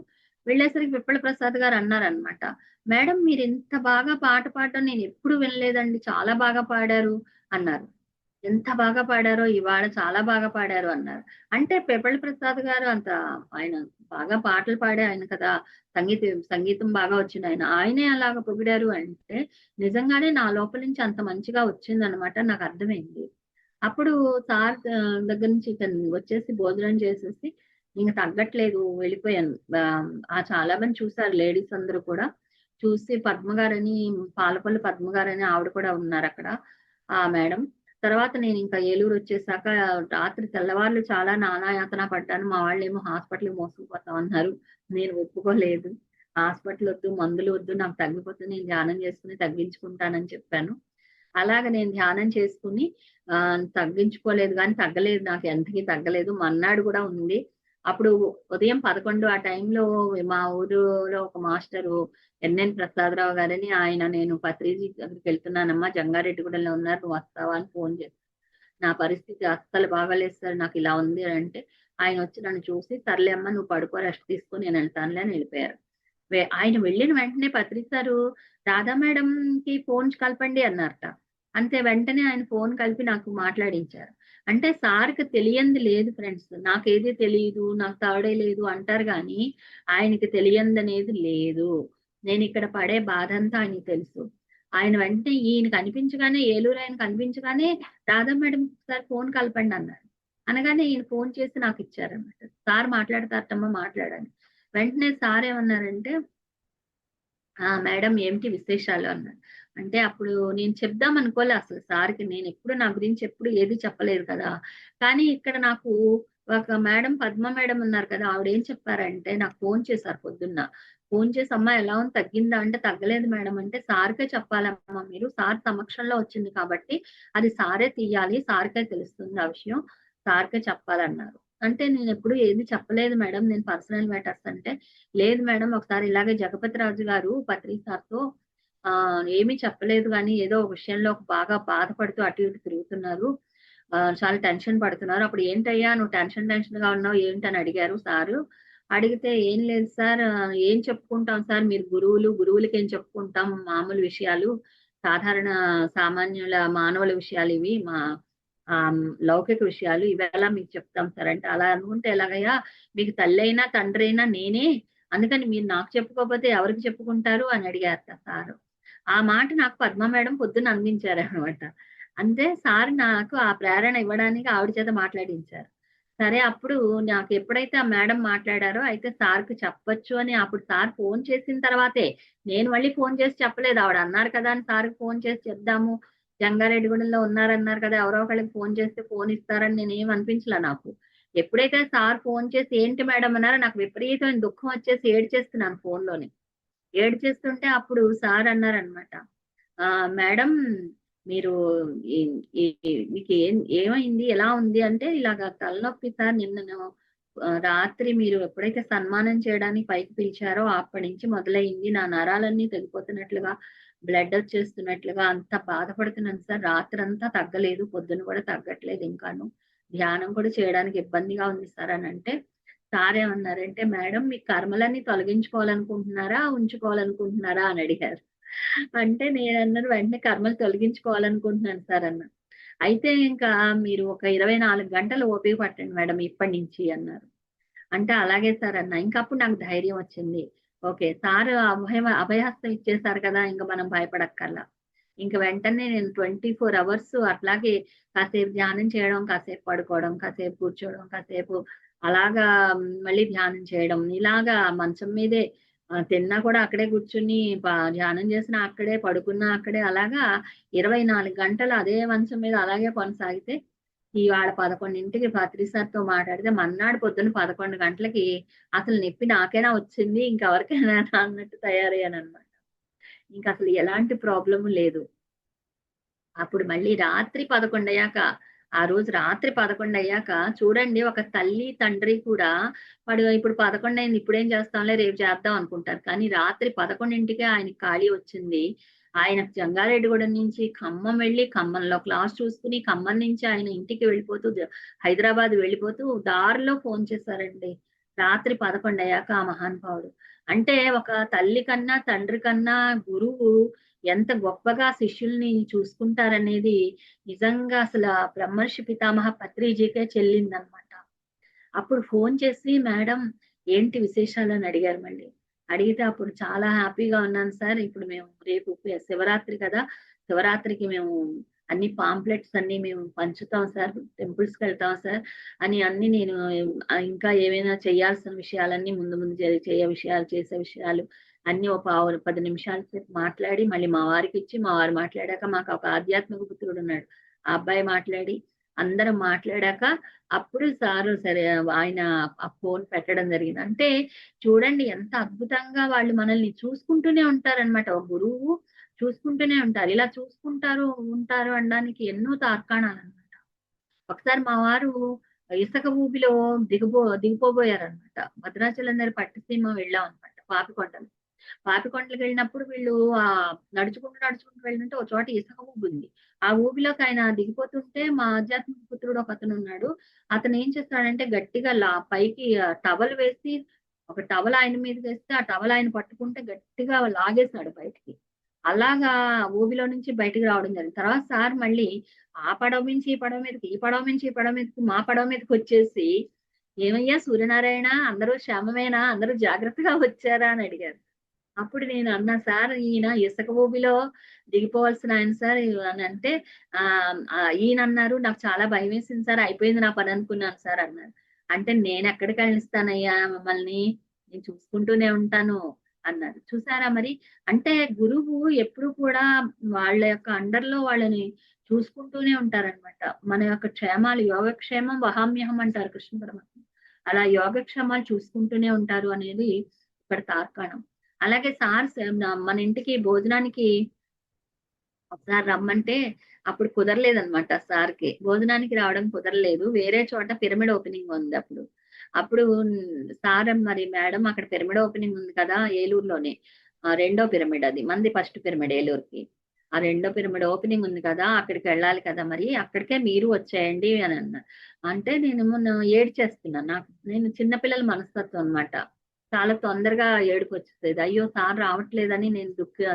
వెళ్ళేసరికి పిప్పళ్ళ ప్రసాద్ గారు అన్నారనమాట. "మేడం మీరింత బాగా పాట పాడడం నేనెప్పుడు వినలేదండి. చాలా బాగా పాడారు" అన్నారు. ఎంత బాగా పాడారో ఇవాళ చాలా బాగా పాడారు అన్నారు. అంటే పెప్పళ్ళ ప్రసాద్ గారు అంత ఆయన బాగా పాటలు పాడే ఆయన కదా! సంగీతం బాగా వచ్చినాయన. ఆయనే అలాగా పొగిడారు అంటే నిజంగానే నా లోపల నుంచి అంత మంచిగా వచ్చిందనమాట నాకర్థమైంది. అప్పుడు సార్ దగ్గర నుంచి ఇక వచ్చేసి భోజనం చేసేసి ఇంక తగ్గట్లేదు వెళ్ళిపోయాను. చాలా మంది చూసారు లేడీస్ అందరూ కూడా. చూసి పద్మ గారని పాలపల్లి పద్మ గారని ఆవిడ కూడా ఉన్నారక్కడ. ఆ మేడం. తర్వాత నేనింక ఏలూరొచ్చేసాక రాత్రి తెల్లవార్లు చాలా నానాయాతన పడ్డాను. మా వాళ్ళేమో హాస్పిటల్‌కి మోసుకుపోతామన్నారు. నేను ఒప్పుకోలేదు. హాస్పిటలొద్దు, మందులు వద్దు, నాకు తగ్గిపోతే నేను ధ్యానం చేసుకొని తగ్గించుకుంటానని చెప్పాను. అలాగ నేను ధ్యానం చేసుకొని తగ్గించుకోలేదు గానీ తగ్గలేదు. నాకు ఎంతకి తగ్గలేదు. మర్నాడు గూడా ఉంది. అప్పుడు ఉదయం 11 ఆ టైంలో మా ఊరులో ఒక మాస్టరు ఎన్‌ఎన్ ప్రసాదరావు గారని ఆయన నేను పత్రిజీ దగ్గరికెళ్తున్నానమ్మా జంగారెడ్డిగూడెంలో ఉన్నారు. నువ్వొస్తావా అని ఫోను చేశారు. నా పరిస్థితి అస్సలు బాగాలేదు సార్. నాకిలా ఉంది అంటే, ఆయనొచ్చి నన్ను చూసి, "సర్లే అమ్మ నువ్వు పడుకో రెస్ట్ తీసుకో నేనెళ్తానులే" అని ఎళ్ళిపోయారు. ఆయన వెళ్ళిన వెంటనే పత్రిక సారు, "రాధా మేడంకి ఫోన్ కలపండి" అన్నారట. అంతే వెంటనే ఆయన ఫోన్ కలిపి నాకు మాట్లాడించారు. అంటే సార్‌కి తెలియంది లేదు ఫ్రెండ్స్. నాకేది తెలీదు, నాకు తాడే లేదు అంటారు గానీ, ఆయనకి తెలియందనేది లేదు. నేనిక్కడ పడే బాధంతా ఆయనకి తెలుసు. ఆయన వెంటనే ఈయన కనిపించగానే ఏలూరు ఆయన కనిపించగానే రాధా మేడం ఒకసారి ఫోన్ కలపండి అన్నారు. అనగానే ఈయన ఫోన్ చేసి నాకిచ్చారన్నమాట. సార్ మాట్లాడతారటమ్మా మాట్లాడని. వెంటనే సార్ ఏమన్నారంటే, "ఆ! మేడం ఏమిటి విశేషాలు" అన్నారు. అంటే అప్పుడు నేను చెప్దాం అనుకోలే అసలు సార్‌కి. నేనెప్పుడు నా గురించి ఎప్పుడు ఏది చెప్పలేదు కదా! కానీ ఇక్కడ నాకు ఒక మేడం పద్మ మేడం ఉన్నారు కదా! ఆవిడేం చెప్పారంటే నాకు ఫోన్ చేశారు పొద్దున్న. ఫోన్ చేసి "అమ్మా ఎలా ఉంది తగ్గిందా?" అంటే "తగ్గలేదు మేడం" అంటే "సార్‌కే చెప్పాలమ్మా మీరు. సార్ సమక్షంలో వచ్చింది కాబట్టి అది సారే తీయాలి. సార్‌కే తెలుస్తుంది ఆ విషయం. సార్‌కే చెప్పాలన్నారు." అంటే నేనెప్పుడు ఏది చెప్పలేదు మేడం. నేను పర్సనల్ మ్యాటర్స్ అంటే లేదు మేడం ఒకసారి ఇలాగే జగపతిరాజు గారు పత్రి సార్‌తో ఏమీ చెప్పలేదు గానీ ఏదో ఒక విషయంలో బాగా బాధపడుతూ అటు ఇటు తిరుగుతున్నారు. చాలా టెన్షన్ పడుతున్నారు. అప్పుడు "ఏంటయ్యా నువ్వు టెన్షన్‌గా ఉన్నావు ఏంటని" అడిగారు సారు. అడిగితే "ఏం లేదు సార్ ఏం చెప్పుకుంటాం సార్ మీరు గురువులు, గురువులకేం చెప్పుకుంటాం మామూలు విషయాలు. సాధారణ సామాన్యుల మానవుల విషయాలివి. లౌకిక విషయాలు ఇవెలా మీకు చెప్తాం సార్" అంటే "అలా అనుకుంటే ఎలాగయ్యా మీకు తల్లైనా, తండ్రైనా నేనే. అందుకని మీరు నాకు చెప్పుకోకపోతే ఎవరికి చెప్పుకుంటారు అని అడిగారట సారు. ఆ మాట నాకు పద్మ మేడం పొద్దున్న అందించారనమాట. అంతే సార్ నాకు ఆ ప్రేరణ ఇవ్వడానికి ఆవిడ చేత మాట్లాడించారు. సరే అప్పుడు నాకు ఎప్పుడైతే ఆ మేడం మాట్లాడారో అయితే సార్‌కి చెప్పొచ్చు అని అప్పుడు సార్ ఫోను చేసిన తర్వాతే నేను మళ్ళీ ఫోను చేసి చెప్పలేదు. ఆవిడ అన్నారు కదా! అని సార్‌కి ఫోను చేసి చెప్దాము. జంగారెడ్డిగూడెంలో ఉన్నారన్నారు కదా! ఎవరో ఒకళ్ళకి ఫోను చేస్తే ఫోను ఇస్తారని నేనేమి అనిపించలా నాకు. ఎప్పుడైతే సార్ ఫోను చేసి ఏంటి మేడం అన్నారో నాకు విపరీతమైన దుఃఖం వచ్చేసి ఏడ్చేస్తున్నాను ఫోనులోనే. ఏడ్చేస్తుంటే అప్పుడు సార్ అన్నారనమాట. మేడం మీరు ఈ ఈ మీకేం ఏమైంది? ఎలా ఉంది? అంటే ఇలాగ తలనొప్పి సార్ నిన్నను రాత్రి మీరు ఎప్పుడైతే సన్మానం చేయడానికి పైకి పిలిచారో అప్పటినుంచి మొదలైంది. నా నరాలన్నీ తెగిపోతున్నట్లుగా, బ్లడొచ్చేస్తున్నట్లుగా అంత బాధపడుతున్నాను సార్. రాత్రంతా తగ్గలేదు. పొద్దున కూడా తగ్గట్లేదు ఇంకాను. ధ్యానం కూడా చేయడానికి ఇబ్బందిగా ఉంది సార్ అనంటే, సార్ ఏమన్నారంటే, మేడం మీ కర్మలన్నీ తొలగించుకోవాలనుకుంటున్నారా ఉంచుకోవాలనుకుంటున్నారా అని అడిగారు. అంటే నేనన్నాను వెంటనే కర్మలు తొలగించుకోవాలనుకుంటున్నాను సార్ అన్నా. అయితే ఇంకా మీరు ఒక 24 గంటలు ఓపిక పట్టండి మేడం ఇప్పటి నుంచి అన్నారు. అంటే అలాగే సార్ అన్నా. ఇంక అప్పుడు నాకు ధైర్యం వచ్చింది. ఓకే. సార్ అభయహస్తం ఇచ్చేసారు కదా! ఇంక మనం భయపడక్కర్లా. ఇంక వెంటనే నేను 24 అవర్స్ అట్లాగే కాసేపు ధ్యానం చేయడం, కాసేపు పడుకోవడం, కాసేపు కూర్చోవడం, కాసేపు అలాగా మళ్ళీ ధ్యానం చేయడం. ఇలాగా మంచం మీదే తిన్నా కూడా అక్కడే కూర్చొని ధ్యానం చేసినా అక్కడే, పడుకున్నా అక్కడే అలాగా 24 గంటలు అదే మంచం మీద అలాగే కొనసాగితే ఇవాళ 11కి పత్రి సార్‌తో మాట్లాడితే మర్నాడు పొద్దున్న 11 గంటలకి అసలు నొప్పి నాకేనా వచ్చింది ఇంకెవరికైనా అన్నట్టు తయారయ్యాననమాట. ఇంకసలు ఎలాంటి ప్రాబ్లమ్ లేదు. అప్పుడు మళ్ళీ రాత్రి 11 అయ్యాక, ఆ రోజు రాత్రి 11 అయ్యాక చూడండి ఒక తల్లి, తండ్రి కూడా వాడు ఇప్పుడు 11 అయింది ఇప్పుడేం చేస్తాంలే రేపు చేద్దాం అనుకుంటారు. కానీ రాత్రి 11కే ఆయనకి ఖాళీ వచ్చింది. ఆయన జంగారెడ్డిగూడెం నుంచి ఖమ్మం వెళ్లి, ఖమ్మంలో క్లాస్ చూసుకొని, ఖమ్మం నుంచి ఆయన ఇంటికి వెళ్ళిపోతూ హైదరాబాద్ వెళ్ళిపోతూ దారిలో ఫోన్ చేశారండి. రాత్రి 11 అయ్యాక ఆ మహానుభావుడు. అంటే ఒక తల్లి కన్నా, తండ్రి కన్నా గురువు ఎంత గొప్పగా శిష్యుల్ని చూసుకుంటారనేది నిజంగా అసల బ్రహ్మర్షి పితామహ పత్రిజీకే చెల్లిందనమాట. అప్పుడు ఫోన్ చేసి మేడం ఏంటి విశేషాలని అడిగారు మళ్ళీ. అడిగితే అప్పుడు చాలా హ్యాపీగా ఉన్నాను సార్. ఇప్పుడు మేము రేపు శివరాత్రి కదా! శివరాత్రికి మేము అన్ని పాంప్లెట్స్ అన్నీ మేము పంచుతాం సార్. టెంపుల్స్‌కెళ్తాం సార్. అని అన్నీ నేను ఇంకా ఏమైనా చేయాల్సిన విషయాలన్నీ ముందు ముందు విషయాలు, చేసే విషయాలు అన్నీ ఒక 10 నిమిషాల సేపు మాట్లాడి మళ్ళీ మా వారికిచ్చి, మా వారు మాట్లాడాక మాకు ఒక ఆధ్యాత్మిక పుత్రుడున్నాడు. ఆ అబ్బాయి మాట్లాడి, అందరం మాట్లాడాక అప్పుడు సారు సరే ఆయన ఆ ఫోన్ పెట్టడం జరిగింది. అంటే చూడండి ఎంత అద్భుతంగా వాళ్ళు మనల్ని చూసుకుంటూనే ఉంటారనమాట. ఒక గురువు చూసుకుంటూనే ఉంటారు. ఇలా చూసుకుంటారు, ఉంటారు అనడానికి ఎన్నో తార్కాణాలనమాట. ఒకసారి మా వారు ఇసక ఊబిలో దిగిపోబోయారనమాట. భద్రాచలం దగ్గర పట్టిసీమ వెళ్ళామనమాట పాపికొండలు. పాపికొండలకెళ్ళినప్పుడు వీళ్ళు నడుచుకుంటూ వెళ్ళుంటే ఒక చోట ఇసుక ఊబుంది. ఆ ఊబిలోకి ఆయన దిగిపోతుంటే మా ఆధ్యాత్మిక పుత్రుడు ఒకతనున్నాడు. అతనేం చేస్తాడంటే గట్టిగా పైకి టవల్ వేసి ఒక టవల్ ఆయన మీదకేస్తే ఆ టవల్ ఆయన పట్టుకుంటే గట్టిగా లాగేశాడు బయటికి. అలాగా ఊబిలో నుంచి బయటికి రావడం జరిగింది. తర్వాత సార్ మళ్ళీ ఆ పడవ నుంచి ఈ పడవ మీదకి, ఈ పడవ నుంచి ఈ పడవ మీదకి, మా పడవ మీదకొచ్చేసి "ఏమయ్యా సూర్యనారాయణ అందరూ క్షేమమేనా? అందరూ జాగ్రత్తగా వచ్చారా?" అని అడిగారు. అప్పుడు నేను అన్నా, "సార్ ఈయన ఇసక ఊబిలో దిగిపోవాల్సిన ఆయన సార్" అనంటే ఈయనన్నారు, "నాకు చాలా భయమేసింది సార్. అయిపోయింది నా పని అనుకున్నాను సార్" అన్నారు. అంటే "నేనెక్కడికి ఎళ్ళనిస్తానయ్యా మిమ్మల్ని. నేను చూసుకుంటూనే ఉంటాను" అన్నారు. చూసారా మరి? అంటే గురువు ఎప్పుడు కూడా వాళ్ళ యొక్క అండర్‌లో వాళ్ళని చూసుకుంటూనే ఉంటారనమాట. మన యొక్క క్షేమాలు యోగక్షేమం వహామ్యహం అంటారు కృష్ణ పరమాత్మ. అలా యోగక్షేమాలు చూసుకుంటూనే ఉంటారు అనేది ఇక్కడ తార్కాణం. అలాగే సార్ మన ఇంటికి భోజనానికి ఒకసారి రమ్మంటే అప్పుడు కుదరలేదనమాట సార్‌కి. భోజనానికి రావడం కుదరలేదు. వేరే చోట పిరమిడ్ ఓపెనింగ్ ఉంది అప్పుడు. అప్పుడు సార్ మరి మేడం అక్కడ పిరమిడ్ ఓపెనింగ్ ఉంది కదా! ఏలూరులోనే. రెండో పిరమిడ్ అది. మనది ఫస్ట్ పిరమిడ్ ఏలూరుకి. ఆ రెండో పిరమిడ్ ఓపెనింగ్ ఉంది కదా! అక్కడికెళ్ళాలి కదా! మరి అక్కడికే మీరు వచ్చేయండి అని అన్నారు. అంటే నేను మొన్న ఏడ్చేస్తున్నాను. నేను చిన్న పిల్లల మనస్తత్వం అనమాట. చాలా తొందరగా ఏడుపొచ్చేసేది. అయ్యో! సార్ రావట్లేదని నేను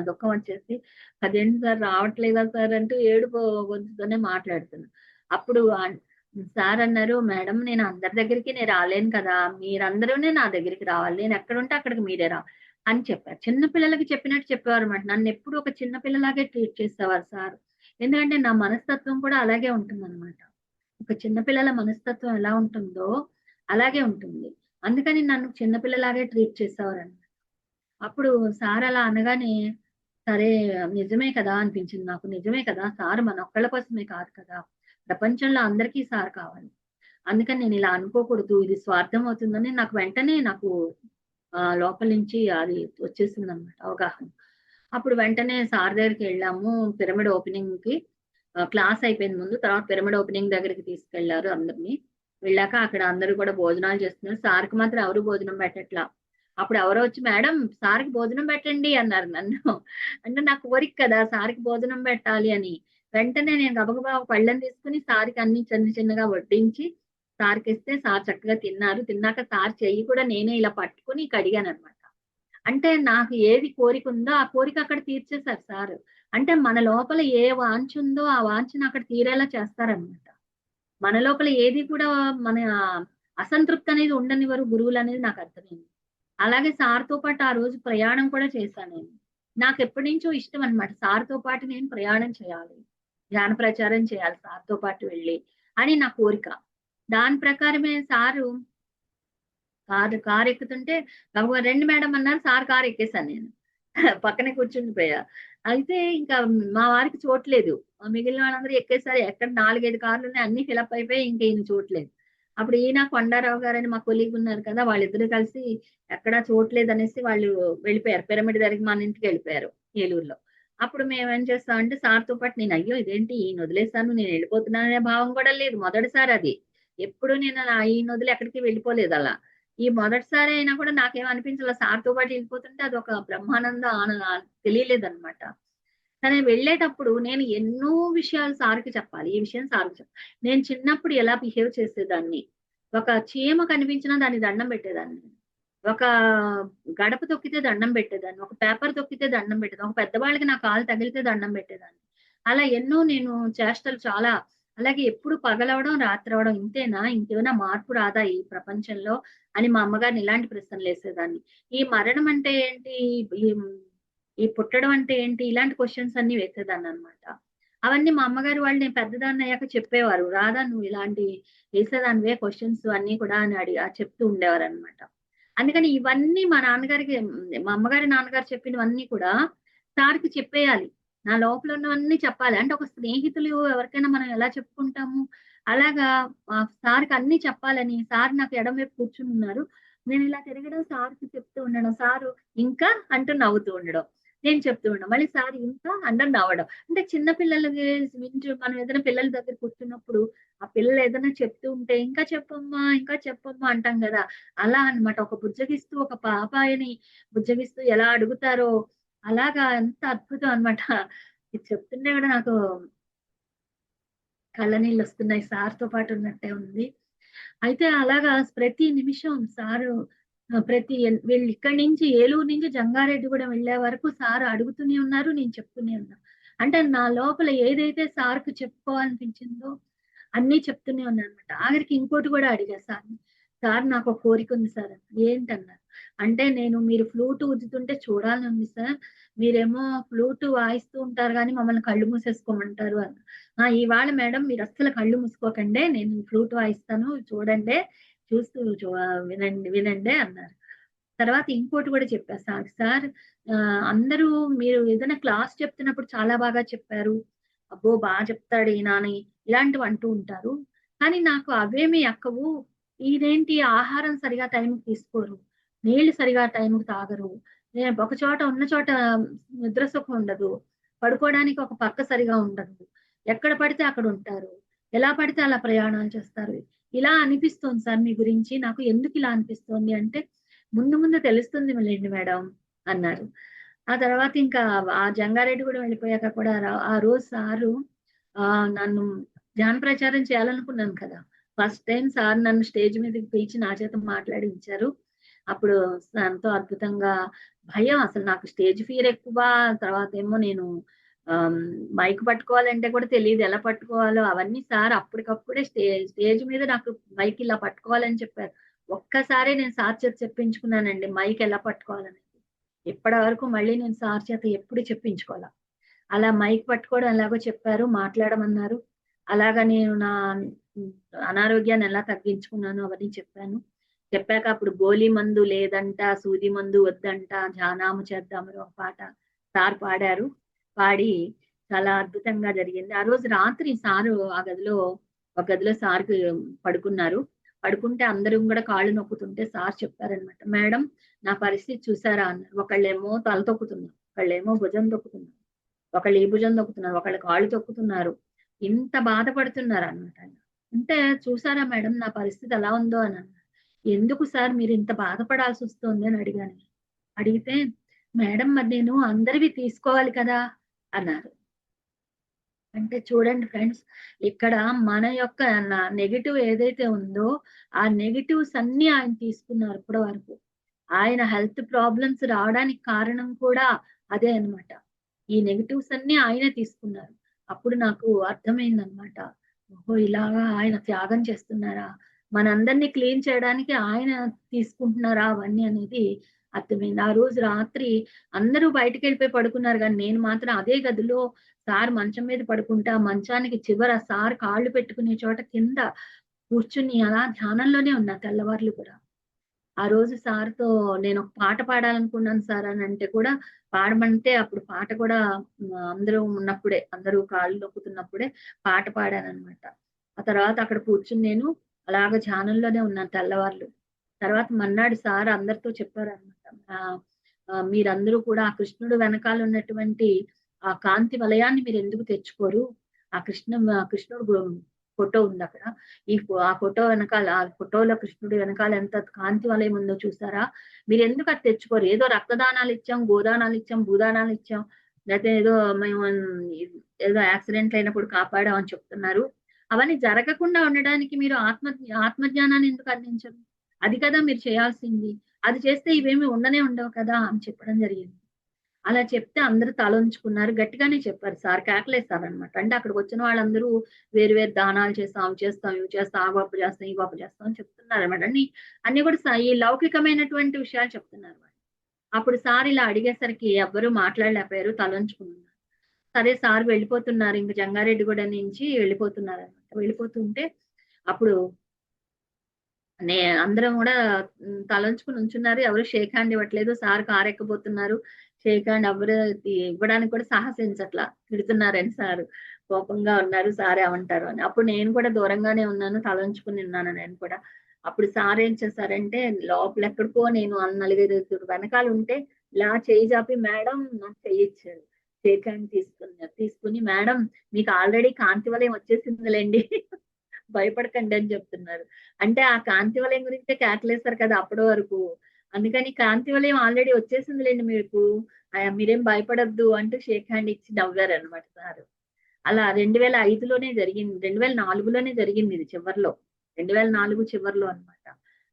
దుఃఖం వచ్చేసి అదేంటి సార్ రావట్లేదా సార్ అంటూ ఏడుపు గొంతుతోనే మాట్లాడుతున్నా. అప్పుడు సార్ అన్నారు, "మేడం నేను అందరి దగ్గరికి నేను రాలేను కదా! మీరందరూనే నా దగ్గరికి రావాలి. నేను ఎక్కడుంటే అక్కడికి మీరే అని చెప్పారు. చిన్న పిల్లలకి చెప్పినట్టు చెప్పేవారన్నమాట. నన్నెప్పుడు ఒక చిన్న పిల్లలాగే ట్రీట్ చేసేవారు సార్. ఎందుకంటే నా మనస్తత్వం కూడా అలాగే ఉంటుందన్నమాట. ఒక చిన్న పిల్లల మనస్తత్వం ఎలా ఉంటుందో అలాగే ఉంటుంది. అందుకని నన్ను చిన్న పిల్లలాగే ట్రీట్ చేసేవారన్నమాట. అప్పుడు సార్ అలా అనగానే, సరే నిజమే కదా అనిపించింది నాకు. నిజమే కదా! సార్ మనొక్కళ్ళ కోసమే కాదు కదా! ప్రపంచంలో అందరికీ సార్ కావాలి. అందుకని నేనిలా అనుకోకూడదు. ఇది స్వార్థం అవుతుందని నాకు వెంటనే లోపల నుంచి అది వచ్చేసిందనమాట అవగాహన. అప్పుడు వెంటనే సార్ దగ్గరికెళ్ళాము. పిరమిడ్ ఓపెనింగ్‌కి క్లాస్ అయిపోయింది ముందు. తర్వాత పిరమిడ్ ఓపెనింగ్ దగ్గరికి తీసుకెళ్లారు అందరిని. వెళ్ళాక అక్కడ అందరూ కూడా భోజనాలు చేస్తున్నారు. సార్‌కి మాత్రం ఎవరు భోజనం పెట్టట్లా. అప్పుడు ఎవరో వచ్చి "మేడం సార్‌కి భోజనం పెట్టండి" అన్నారు నన్ను. అంటే నా కోరిక కదా! సార్‌కి భోజనం పెట్టాలి అని. వెంటనే నేను గబగబా ఒక పళ్ళెం తీసుకొని సార్‌కి అన్ని చిన్న చిన్నగా వడ్డించి సార్కి ఇస్తే సార్ చక్కగా తిన్నారు. తిన్నాక సార్ చెయ్యి కూడా నేనే ఇలా పట్టుకుని కడిగాను అనమాట. అంటే నాకు ఏది కోరిక ఉందో ఆ కోరిక అక్కడ తీర్చేశారు సార్. అంటే మన లోపల ఏ వాంఛ ఉందో ఆ వాంఛను అక్కడ తీరేలా చేస్తారనమాట. మన లోపల ఏది కూడా మన అసంతృప్తి అనేది ఉండనివ్వరు గురువులు అనేది నాకు అర్థమైంది. అలాగే సార్తో పాటు ఆ రోజు ప్రయాణం కూడా చేశాను నేను. నాకు ఎప్పటి నుంచో ఇష్టం అనమాట. సార్తో పాటు నేను ప్రయాణం చేయాలి. ధ్యాన ప్రచారం చేయాలి సార్తో పాటు వెళ్ళి అని నా కోరిక. దాని ప్రకారమే సారు కారు ఎక్కుతుంటే గబగబా రండి మేడం అన్నారు. సార్ కారు ఎక్కేసాను నేను. పక్కనే కూర్చుండిపోయా. అయితే ఇంకా మా వారికి చోట్లేదు. మిగిలిన వాళ్ళందరూ ఎక్కేసారు. ఎక్కడ 4, 5 కార్లు ఉన్నాయి. అన్ని ఫిలప్ అయిపోయి ఇంక ఈయన చోట్లేదు. అప్పుడు ఈయన కొండారావు గారని మా కొలీగ్ ఉన్నారు కదా! వాళ్ళిద్దరూ కలిసి ఎక్కడా చోట్లేదనేసి వాళ్ళు వెళ్ళిపోయారు. పిరమిడ్ దగ్గరికి మన ఇంటికి వెళ్ళిపోయారు ఏలూరులో. అప్పుడు మేమేం చేస్తామంటే సార్‌తో పాటు నేను అయ్యో! ఇదేంటి ఈయన వదిలేసాను నేను వెళ్ళిపోతున్నాననే భావం కూడా లేదు. మొదటిసారి అది. ఎప్పుడు నేను అలా ఈయన వదిలి ఎక్కడికి వెళ్ళిపోలేదు అలా. ఈ మొదటిసారి అయినా కూడా నాకేం అనిపించలా. సార్‌తో పాటు వెళ్ళిపోతుంటే అదొక బ్రహ్మానంద తెలియలేదనమాట. కానీ వెళ్ళేటప్పుడు నేను ఎన్నో విషయాలు సార్‌కి చెప్పాలి. ఈ విషయం సార్‌కి చెప్పాలి. నేను చిన్నప్పుడు ఎలా బిహేవ్ చేసేదాన్ని. ఒక చీమ కనిపించినా దానికి దండం పెట్టేదాన్ని. ఒక గడప తొక్కితే దండం పెట్టేదాన్ని. ఒక పేపర్ తొక్కితే దండం పెట్టేదాన్ని. ఒక పెద్దవాళ్ళకి నా కాలు తగిలితే దండం పెట్టేదాన్ని. అలా ఎన్నో నేను చేష్టలు చాలా అలాగే ఎప్పుడు పగలవడం, రాత్రవడం ఇంతేనా? ఇంకేమైనా మార్పు రాదా ఈ ప్రపంచంలో? అని మా అమ్మగారిని ఇలాంటి ప్రశ్నలేసేదాన్ని. ఈ మరణం అంటే ఏంటి? ఈ ఈ పుట్టడం అంటే ఏంటి? ఇలాంటి క్వెషన్స్ అన్నీ వేసేదాన్ననమాట. అవన్నీ మా అమ్మగారు వాళ్ళు నేను పెద్దదాన్నయ్యాక చెప్పేవారు. "రాధా నువ్వు ఇలాంటి వేసేదానివే క్వెషన్స్ అన్నీ కూడా" అని చెప్తూ ఉండేవారనమాట. అందుకని ఇవన్నీ మా నాన్నగారికి మా అమ్మగారి, నాన్నగారు చెప్పినవన్నీ కూడా సార్‌కి చెప్పేయాలి. నా లోపల ఉన్నవన్నీ చెప్పాలి. అంటే ఒక స్నేహితులు ఎవరికైనా మనం ఎలా చెప్పుకుంటాము, అలాగా సార్‌కి అన్నీ చెప్పాలని సార్ నాకు ఎడమ వైపు కూర్చునున్నారు. నేను ఇలా తిరగడం సార్‌కి చెప్తూ ఉండడం. సారు ఇంకా అంటూ నవ్వుతూ ఉండడం. నేను చెప్తూ ఉండడం. మళ్ళీ సార్ ఇంకా అందరూ నవ్వడం. అంటే చిన్న పిల్లలకి వింటూ మనం ఏదైనా పిల్లల దగ్గర కూర్చున్నప్పుడు ఆ పిల్లలు ఏదైనా చెప్తూ ఉంటే ఇంకా చెప్పమ్మా, ఇంకా చెప్పమ్మా అంటాం గదా! అలా అన్నమాట. ఒక బుజ్జగిస్తూ ఒక పాపాయిని బుజ్జగిస్తూ ఎలా అడుగుతారో అలాగా ఎంత అద్భుతం అన్నమాట. ఇది చెప్తుంటే గూడా నాకు కళ్ళనీళ్ళొస్తున్నాయి. సార్‌తో పాటు ఉన్నట్టే ఉంది. అయితే అలాగా ప్రతి నిమిషం సారు ప్రతి వీళ్ళు ఇక్కడి నుంచి ఏలూరు నుంచి జంగారెడ్డిగూడెం వెళ్ళే వరకు సారు అడుగుతూనే ఉన్నారు. నేను చెప్తూనే ఉన్నా. అంటే నా లోపల ఏదైతే సార్‌కి చెప్పుకోవాలనిపించిందో అన్నీ చెప్తూనే ఉన్నానన్నమాట. ఆఖరికి ఇంకోటి గూడా అడిగా సార్‌ని. సార్ నాకో కోరికుంది సార్ అన్నా. ఏంటన్నారు? అంటే నేను మీరు ఫ్లూట్ ఊదుతుంటే చూడాలనుంది సార్. మీరేమో ఫ్లూట్ వాయిస్తూ ఉంటారు గానీ మమ్మల్ని కళ్ళు మూసేసుకోమంటారు అన్నా. ఆ! ఇవాళ మేడం మీరస్సలు కళ్ళు మూసుకోకండే. నేను ఫ్లూట్ వాయిస్తాను చూడండే. చూస్తూ వినండి వినండే అన్నారు. తర్వాత ఇంకోటి గూడా చెప్పా సార్. సార్ అందరూ మీరు ఏదైనా క్లాస్ చెప్తున్నప్పుడు చాలా బాగా చెప్పారు. అబ్బో! చెప్తాడు ఈయన అని ఇలాంటివి అంటూ ఉంటారు. కానీ నాకు అవేమీ ఎక్కవు. ఇదేంటి ఆహారం సరిగా టైంకి తీసుకోరు. నీళ్లు సరిగా టైంకి తాగరు. ఒక చోట ఉన్న చోట నిద్ర సుఖం ఉండదు. పడుకోవడానికి ఒక పక్క సరిగా ఉండదు. ఎక్కడ పడితే అక్కడ ఉంటారు. ఎలా పడితే అలా ప్రయాణాలు చేస్తారు. ఇలా అనిపిస్తోంది సార్ మీ గురించి. నాకు ఎందుకిలా అనిపిస్తోంది అంటే, ముందు ముందు తెలుస్తుంది లెండి మేడం అన్నారు. ఆ తర్వాత ఇంకా ఆ జంగారెడ్డిగూడెం వెళ్ళిపోయాక కూడా ఆ రోజు సారు నన్ను ధ్యాన ప్రచారం చేయాలనుకున్నాను కదా! ఫస్ట్ టైమ్ సార్ నన్ను స్టేజ్ మీదకి పిలిచి నా చేత మాట్లాడించారు. అప్పుడు ఎంతో అద్భుతంగా భయం అసలు నాకు స్టేజ్ ఫియర్ ఎక్కువ. తర్వాతేమో నేను ఆహ్, మైక్ పట్టుకోవాలంటే కూడా తెలీదు ఎలా పట్టుకోవాలో అవన్నీ సార్ అప్పటికప్పుడే స్టేజ్ మీద నాకు మైక్ ఇలా పట్టుకోవాలని చెప్పారు. ఒక్కసారే నేను సార్ చేత చెప్పించుకున్నానండి మైక్ ఎలా పట్టుకోవాలనేది. ఇప్పటి వరకు మళ్ళీ నేను సార్ చేత ఎప్పుడు చెప్పించుకోల. అలా మైక్ పట్టుకోవడం ఎలాగో చెప్పారు, మాట్లాడమన్నారు. అలాగా నేను నా హ్మ్, అనారోగ్యాన్ని ఎలా తగ్గించుకున్నానో అవన్నీ చెప్పాను. చెప్పాక అప్పుడు గోలి మందు లేదంట, సూది మందు వద్దంట, జానాము చేద్దామని ఒక పాట సార్ పాడారు. పాడి చాలా అద్భుతంగా జరిగింది. ఆ రోజు రాత్రి సారు ఒక గదిలో సార్‌కి పడుకున్నారు. పడుకుంటే అందరం గూడా కాళ్ళు నొక్కుతుంటే సార్ చెప్పారనమాట. "మేడం నా పరిస్థితి చూసారా?" అన్నారు. ఒకళ్ళేమో తల తొక్కుతున్నారు. ఒకళ్ళేమో భుజం తొక్కుతున్నారు. ఒకళ్ళు ఈ భుజం తొక్కుతున్నారు. ఒకళ్ళు కాళ్ళు తొక్కుతున్నారు. ఇంత బాధపడుతున్నారనమాట ఆయన. అంటే చూసారా మేడం నా పరిస్థితి ఎలా ఉందో అనన్నారు. ఎందుకు సార్ మీరింత బాధపడాల్సొస్తోంది అని అడిగాను. అడిగితే, మేడం మరి నేను అందరివి తీసుకోవాలి కదా! అన్నారు. అంటే చూడండి ఫ్రెండ్స్, ఇక్కడ మన యొక్క నెగెటివ్ ఏదైతే ఉందో ఆ నెగటివ్స్ అన్ని ఆయన తీసుకున్నారు ఇప్పటి వరకు. ఆయన హెల్త్ ప్రాబ్లమ్స్ రావడానికి కారణం కూడా అదే అన్నమాట. ఈ నెగటివ్స్ అన్ని ఆయనే తీసుకున్నారు. అప్పుడు నాకు అర్థమైందన్నమాట. ఓహో! ఇలాగా ఆయన త్యాగం చేస్తున్నారా? మనందరిని క్లీన్ చేయడానికి ఆయన తీసుకుంటున్నారా అవన్నీ అనేది అర్థమైంది. ఆ రోజు రాత్రి అందరూ బయటికెళ్ళిపోయి పడుకున్నారు గానీ, నేను మాత్రం అదే గదిలో సార్ మంచం మీద పడుకుంటే, ఆ మంచానికి చివర సార్ కాళ్ళు పెట్టుకునే చోట కింద కూర్చుని అలా ధ్యానంలోనే ఉన్నా తెల్లవార్లు కూడా. ఆ రోజు సార్‌తో నేనొక పాట పాడాలనుకున్నాను సార్ అనంటే కూడా, పాడమంటే అప్పుడు పాట కూడా అందరూ ఉన్నప్పుడే, అందరూ కాళ్ళు నొక్కుతున్నప్పుడే పాట పాడాననమాట. ఆ తర్వాత అక్కడ కూర్చొని నేను అలాగ ధ్యానంలోనే ఉన్నాను తెల్లవార్లు. తర్వాత మర్నాడు సార్ అందరితో చెప్పారనమాట. ఆహ్, ఆహ్, మీరందరూ కూడా ఆ కృష్ణుడు వెనకాల ఉన్నటువంటి ఆ కాంతి వలయాన్ని మీరెందుకు తెచ్చుకోరు? ఆ కృష్ణుడు ఫోటో ఉందక్కడ. ఆ ఫోటో వెనకాల ఆ ఫోటోలో కృష్ణుడి వెనకాల ఎంత కాంతి వలయం ఉందో చూసారా? మీరెందుకు అది తెచ్చుకోరు? ఏదో రక్తదానాలిచ్చాం, గోదానాలిచ్చాం, భూదానాలిచ్చాం. లేతే ఏదో మేము ఏదో యాక్సిడెంట్ అయినప్పుడు కాపాడాం అని చెప్తున్నారు. అవన్నీ జరగకుండా ఉండడానికి మీరు ఆత్మజ్ఞానాన్ని ఎందుకు అందించరు? అది కదా మీరు చేయాల్సింది. అది చేస్తే ఇవేమి ఉండనే ఉండవు కదా! అని చెప్పడం జరిగింది. అలా చెప్తే అందరూ తలొంచుకున్నారు. గట్టిగానే చెప్పారు సార్. కేకలేసారనమాట. అంటే అక్కడికొచ్చిన వాళ్ళందరూ వేరు వేరు దానాలు చేస్తాం, అవి చేస్తాం, ఇవి చేస్తాం, ఆ గొప్ప చేస్తాం, ఈ గొప్ప చేస్తాం అని చెప్తున్నారనమాట. అన్ని కూడా ఈ లౌకికమైనటువంటి విషయాలు చెప్తున్నారు వాళ్ళు. అప్పుడు సార్ ఇలా అడిగేసరికి ఎవ్వరూ మాట్లాడలేకపోయారు. తలొంచుకున్నారు. సరే సార్ వెళ్ళిపోతున్నారు. ఇంక జంగారెడ్డిగూడెం నుంచి వెళ్ళిపోతున్నారనమాట. వెళ్ళిపోతుంటే అప్పుడు నే అందరం గూడా తలంచుకొని నుంచున్నారు. ఎవరు షేక్ హ్యాండ్ ఇవ్వట్లేదు. సార్ కారెక్కబోతున్నారు. షేక్ హ్యాండ్ ఎవ్వరు ఇవ్వడానికి కూడా సాహసించట్లా. తిడుతున్నారని సారు. కోపంగా ఉన్నారు. సార్ ఏమంటారో అని. అప్పుడు నేను కూడా దూరంగానే ఉన్నాను. తలంచుకొని ఉన్నాను నేను కూడా. అప్పుడు సార్ ఏం చేశారంటే లోపలెక్కడికో నేను నలుగురైదుగురు వెనకాల ఉంటే ఇలా చెయ్యి జాపి మేడం నాకు చెయ్యిచ్చారు. షేక్ హ్యాండ్ తీసుకున్నారు. తీసుకొని మేడం మీకు ఆల్రెడీ కాంతి వలయం వచ్చేసిందిలెండి. భయపడకండి అని చెప్తున్నారు. అంటే ఆ కాంతి వలయం గురించే కేకలేసారు కదా! అప్పటి వరకు. అందుకని కాంతి వలయం ఆల్రెడీ వచ్చేసిందిలెండి మీకు. మీరేం భయపడొద్దు అంటూ షేక్ హ్యాండ్ ఇచ్చి నవ్వారనమాట సారు. అలా 2005లోనే జరిగింది. 2004లోనే జరిగిందిది చివర్లో. 2004 చివర్లో అన్నమాట.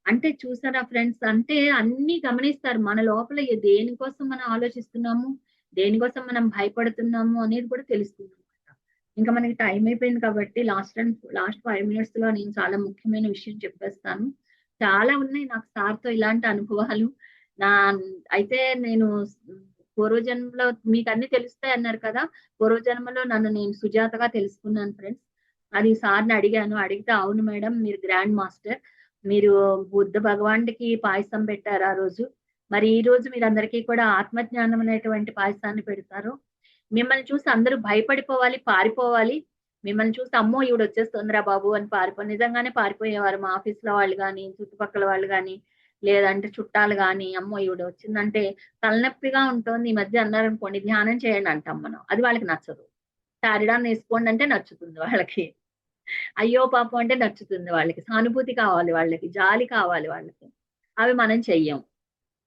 అంటే చూసారా ఫ్రెండ్స్ అంటే అన్నీ గమనిస్తారు. మన లోపల దేనికోసం మనం ఆలోచిస్తున్నాము, దేనికోసం మనం భయపడుతున్నాము అనేది కూడా తెలుస్తుందన్నమాట. ఇంకా మనకి టైం అయిపోయింది కాబట్టి లాస్ట్ 5 మినిట్స్‌లో నేను చాలా ముఖ్యమైన విషయం చెప్పేస్తాను. చాలా ఉన్నాయి నాకు సార్‌తో ఇలాంటి అనుభవాలు. నా అయితే నేను పూర్వజన్మలో మీకన్నీ తెలుస్తాయన్నారు కదా! పూర్వజన్మలో నన్ను నేను సుజాతగా తెలుసుకున్నాను ఫ్రెండ్స్. అది సార్‌ని అడిగాను. అడిగితే అవును మేడం మీరు గ్రాండ్ మాస్టర్. మీరు బుద్ధ భగవానుడికి పాయసం పెట్టారు ఆ రోజు. మరి ఈ రోజు మీరందరికీ కూడా ఆత్మజ్ఞానం అనేటువంటి పాయసాన్ని పెడతారు. మిమ్మల్ని చూసి అందరూ భయపడిపోవాలి, పారిపోవాలి. మిమ్మల్ని చూసి అమ్మో! ఈవిడొచ్చేస్తుందిరా బాబు అని నిజంగానే పారిపోయేవారు మా ఆఫీస్‌లో వాళ్ళు గాని, చుట్టుపక్కల వాళ్ళు గాని, లేదంటే చుట్టాలు గాని, అమ్మో! ఈవిడ వచ్చిందంటే తలనొప్పిగా ఉంటోంది. ఈ మధ్య అన్నారనుకోండి ధ్యానం చేయండి అంటాం మనం. అది వాళ్ళకి నచ్చదు. సారిడాన్ ఏసుకోండి అంటే నచ్చుతుంది వాళ్ళకి. అయ్యో పాపం అంటే నచ్చుతుంది వాళ్ళకి. సానుభూతి కావాలి వాళ్ళకి. జాలి కావాలి వాళ్ళకి. అవి మనం చెయ్యం.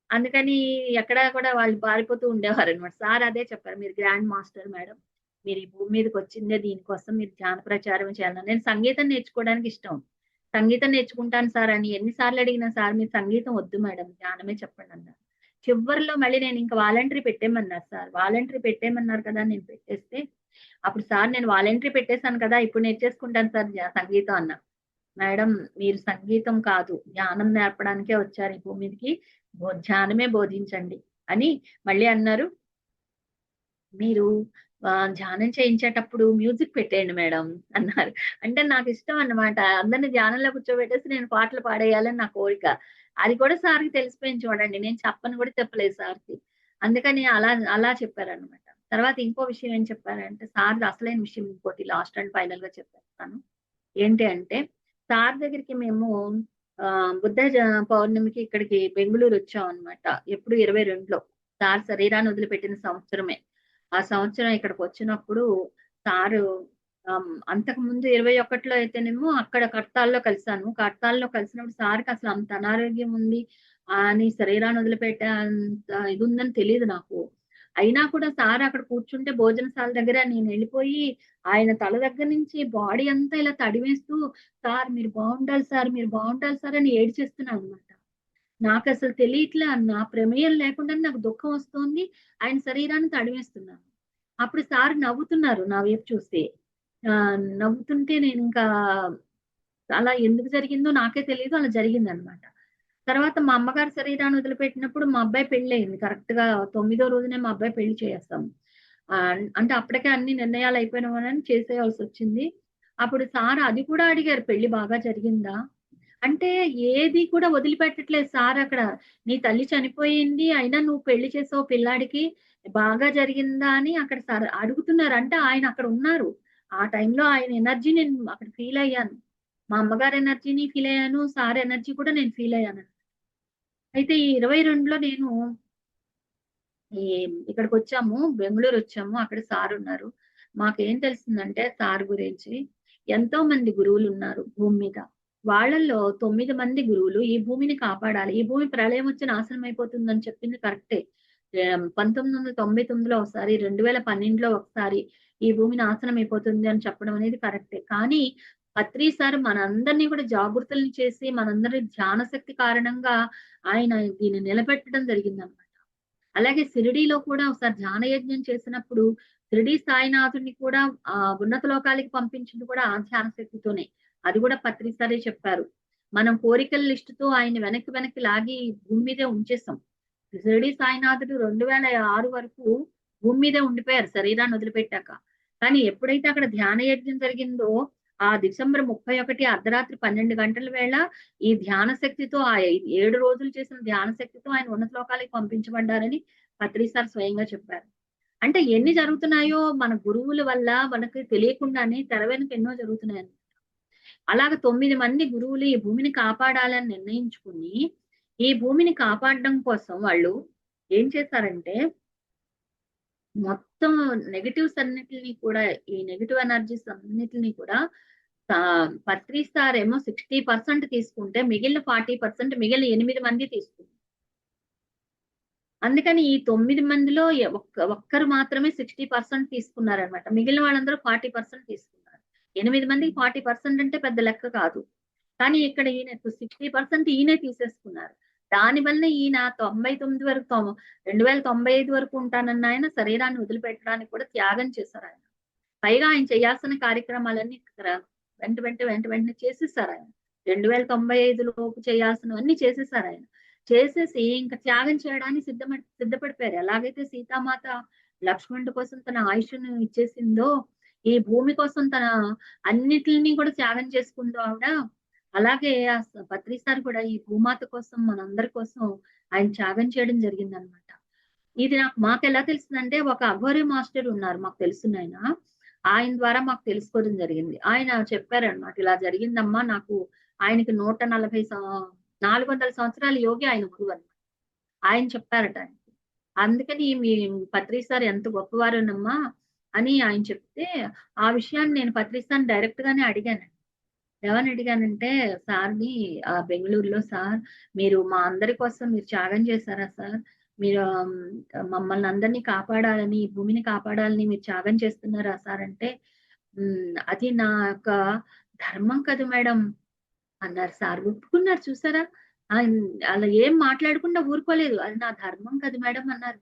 అందుకని ఎక్కడా కూడా వాళ్ళు పారిపోతూ ఉండేవారనమాట. సార్ అదే చెప్పారు. "మీరు గ్రాండ్ మాస్టర్ మేడం. మీరు ఈ భూమి మీదకొచ్చిందే దీనికోసం. మీరు ధ్యాన ప్రచారం చేయాలని." నేను సంగీతం నేర్చుకోవడానికి ఇష్టం. సంగీతం నేర్చుకుంటాను సార్ అని ఎన్ని సార్లు అడిగినా, "సార్ మీరు సంగీతం వద్దు మేడం. ధ్యానమే చెప్పండన్నారు." చివ్వరిలో మళ్ళీ నేను ఇంక వాలంటరీ పెట్టేయమన్నారు సార్. వాలంటరీ పెట్టేయమన్నారు కదా! నేను పెట్టేస్తే, అప్పుడు సార్ "నేను వాలంటరీ పెట్టేసాను కదా! ఇప్పుడు నేర్చేసుకుంటాను సార్ సంగీతం" అన్నా. మేడం మీరు సంగీతం కాదు, ధ్యానం నేర్పడానికే వచ్చారు ఈ భూమి మీదకి. ధ్యానమే బోధించండి అని మళ్ళీ అన్నారు. మీరు ధ్యానం చేయించేటప్పుడు మ్యూజిక్ పెట్టేయండి మేడం అన్నారు. అంటే నాకిష్టం అన్నమాట. అందరిని ధ్యానంలో కూర్చోబెట్టేసి నేను పాటలు పాడేయాలని నా కోరిక. అది కూడా సార్‌కి తెలిసిపోయింది చూడండి. నేను చెప్పను కూడా చెప్పలేదు సార్‌కి. అందుకని అలా అలా చెప్పారన్నమాట. తర్వాత ఇంకో విషయం ఏం చెప్పారంటే సార్‌ది అసలైన విషయం ఇంకోటి లాస్ట్ అండ్ ఫైనల్‌గా చెప్పేస్తాను. ఏంటి అంటే, సార్ దగ్గరికి మేము బుద్ధ పౌర్ణమికి ఇక్కడికి బెంగుళూరొచ్చామనమాట. ఎప్పుడు 22లో. సార్ శరీరాన్ని వదిలిపెట్టిన సంవత్సరమే. ఆ సంవత్సరం ఇక్కడికొచ్చినప్పుడు సారు అంతకుముందు 21లో అయితేనేమో అక్కడ కడతాల్లో కలిసాను. కడతాల్లో కలిసినప్పుడు సార్‌కసలు అంత అనారోగ్యం ఉంది అని శరీరాన్ని వదిలిపెట్టే అంత ఇదుందని తెలీదు నాకు. అయినా కూడా సార్ అక్కడ కూర్చుంటే భోజనశాల దగ్గర నేను వెళ్ళిపోయి ఆయన తల దగ్గర నుంచి బాడీ అంతా ఇలా తడివేస్తూ, సార్ మీరు బాగుండాలి సార్, మీరు బాగుండాలి సార్ అని ఏడ్చేస్తున్నాను అనమాట. నాకు అసలు తెలియట్లే, నా ప్రమేయం లేకుండా నాకు దుఃఖం వస్తోంది. ఆయన శరీరాన్ని తడివేస్తున్నాను. అప్పుడు సార్ నవ్వుతున్నారు నా వైపు చూసి. నవ్వుతుంటే నేను ఇంకా అలా ఎందుకు జరిగిందో నాకే తెలియదు. అలా జరిగిందనమాట. తర్వాత మా అమ్మగారి శరీరాన్ని వదిలిపెట్టినప్పుడు మా అబ్బాయి పెళ్ళయింది. కరెక్ట్‌గా 9వ రోజునే మా అబ్బాయి పెళ్లి చేసేసాం. అంటే అప్పటికే అన్ని నిర్ణయాలు అయిపోయినవని చేసేయాల్సొచ్చింది. అప్పుడు సార్ అది కూడా అడిగారు, "పెళ్లి బాగా జరిగిందా?" అంటే ఏది కూడా వదిలిపెట్టట్లేదు సార్ అక్కడ. "నీ తల్లి చనిపోయింది. అయినా నువ్వు పెళ్లి చేసావు పిల్లాడికి. బాగా జరిగిందా?" అని అక్కడ సార్ అడుగుతున్నారు. అంటే ఆయన అక్కడ ఉన్నారు. ఆ టైంలో ఆయన ఎనర్జీ నేను అక్కడ ఫీల్ అయ్యాను. మా అమ్మగారి ఎనర్జీని ఫీల్ అయ్యాను. సార్ ఎనర్జీ కూడా నేను ఫీల్ అయ్యాను. అయితే ఈ 22లో నేను ఈ ఇక్కడికొచ్చాము. బెంగుళూరొచ్చాము. అక్కడ సారున్నారు. మాకేం తెలిసిందంటే సార్ గురించి, ఎంతో మంది గురువులున్నారు భూమి మీద. వాళ్ళల్లో 9 మంది గురువులు ఈ భూమిని కాపాడాలి. ఈ భూమి ప్రళయం వచ్చి నాశనం అయిపోతుందని చెప్పింది కరెక్టే. 1999లో ఒకసారి, 2012లో ఒకసారి ఈ భూమి నాశనం అయిపోతుంది అని చెప్పడం అనేది కరెక్టే. కానీ పత్రి సార్ మనందరిని కూడా జాగృతుల్ని చేసి, మనందరి ధ్యాన శక్తి కారణంగా ఆయన దీన్ని నిలబెట్టడం జరిగిందన్నమాట. అలాగే షిరిడీలో కూడా ఒకసారి ధ్యాన యజ్ఞం చేసినప్పుడు షిరిడీ సాయినాథుడిని కూడా ఉన్నత లోకాలకి పంపించింది కూడా ఆ ధ్యాన శక్తితోనే. అది కూడా పత్రి సారే చెప్పారు. మనం కోరికల లిస్టుతో ఆయన్ని వెనక్కి వెనక్కి లాగి భూమి మీదే ఉంచేసాం. షిరిడీ సాయినాథుడు 2006 వరకు భూమి మీదే ఉండిపోయారు శరీరాన్ని వదిలిపెట్టాక. కానీ ఎప్పుడైతే అక్కడ ధ్యాన యజ్ఞం జరిగిందో ఆ డిసెంబర్ 31 అర్ధరాత్రి 12 గంటల వేళ ఈ ధ్యాన శక్తితో 7 రోజులు చేసిన ధ్యాన శక్తితో ఆయన ఉన్నత లోకాలకి పంపించబడ్డారని పత్రి సార్ స్వయంగా చెప్పారు. అంటే ఎన్ని జరుగుతున్నాయో మన గురువుల వల్ల మనకి తెలియకుండానే తెర వెనుక ఎన్నో జరుగుతున్నాయన్నమాట. అలాగ 9 మంది గురువులు ఈ భూమిని కాపాడాలని నిర్ణయించుకుని, ఈ భూమిని కాపాడడం కోసం వాళ్ళు ఏం చేశారంటే, మొత్తం నెగెటివ్స్ అన్నిటిని కూడా, ఈ నెగెటివ్ ఎనర్జీస్ అన్నిటిని కూడా పత్రి సార్ ఏమో 60% తీసుకుంటే మిగిలిన 40% మిగిలిన 8 మంది తీసుకున్నారు. అందుకని ఈ 9 మందిలో ఒక్కరు మాత్రమే 60% తీసుకున్నారనమాట. మిగిలిన వాళ్ళందరూ 40% తీసుకున్నారు. 8 మందికి 40% అంటే పెద్ద లెక్క కాదు. కానీ ఇక్కడ ఈయన 60% ఈయనే తీసేసుకున్నారు. దానివల్ల ఈయన 99 వరకు 2095 వరకు ఉంటానన్న ఆయన శరీరాన్ని వదిలిపెట్టడానికి కూడా త్యాగం చేశారాయన. పైగా ఆయన చేయాల్సిన కార్యక్రమాలన్నీ వెంటనే చేసేసారాయన. 2095 లోపు చేయాల్సినవన్నీ చేసేసారాయన. చేసేసి ఇంక త్యాగం చేయడానికి సిద్ధపడిపోయారు. ఎలాగైతే సీతామాత లక్ష్మణుడి కోసం తన ఆయుష్‌ను ఇచ్చేసిందో, ఈ భూమి కోసం తన అన్నిటిని కూడా త్యాగం చేసుకుందో ఆవిడ, అలాగే పత్రి సార్ కూడా ఈ భూమాత కోసం, మనందరి కోసం ఆయన త్యాగం చేయడం జరిగిందనమాట. ఇది మాకెలా తెలిసిందంటే, ఒక అఘోరి మాస్టర్ ఉన్నారు మాకు తెలిసినాయన. ఆయన ద్వారా మాకు తెలుసుకోవడం జరిగింది. ఆయన చెప్పారనమాట, ఇలా జరిగిందమ్మా నాకు. ఆయనకి 400 సంవత్సరాల యోగి ఆయన గురువన్నమాట. ఆయన చెప్పారట ఆయనకి. అందుకని మీ పత్రి సార్ ఎంత గొప్పవారోనమ్మా అని ఆయన చెప్తే, ఆ విషయాన్ని నేను పత్రి సార్‌ని డైరెక్ట్ గానే అడిగానండి. ఏమని అడిగానంటే, సార్‌ని బెంగుళూరులో, సార్ మీరు మా అందరి కోసం మీరు త్యాగం చేశారా సార్? మీరు మమ్మల్ని అందరిని కాపాడాలని, ఈ భూమిని కాపాడాలని మీరు త్యాగం చేస్తున్నారా సార్ అంటే, అది నా యొక్క ధర్మం కదా మేడం అన్నారు సార్. ఒప్పుకున్నారు చూసారా? ఆయన అలా ఏం మాట్లాడకుండా ఊరుకోలేదు. అది నా ధర్మం కదా మేడం అన్నారు.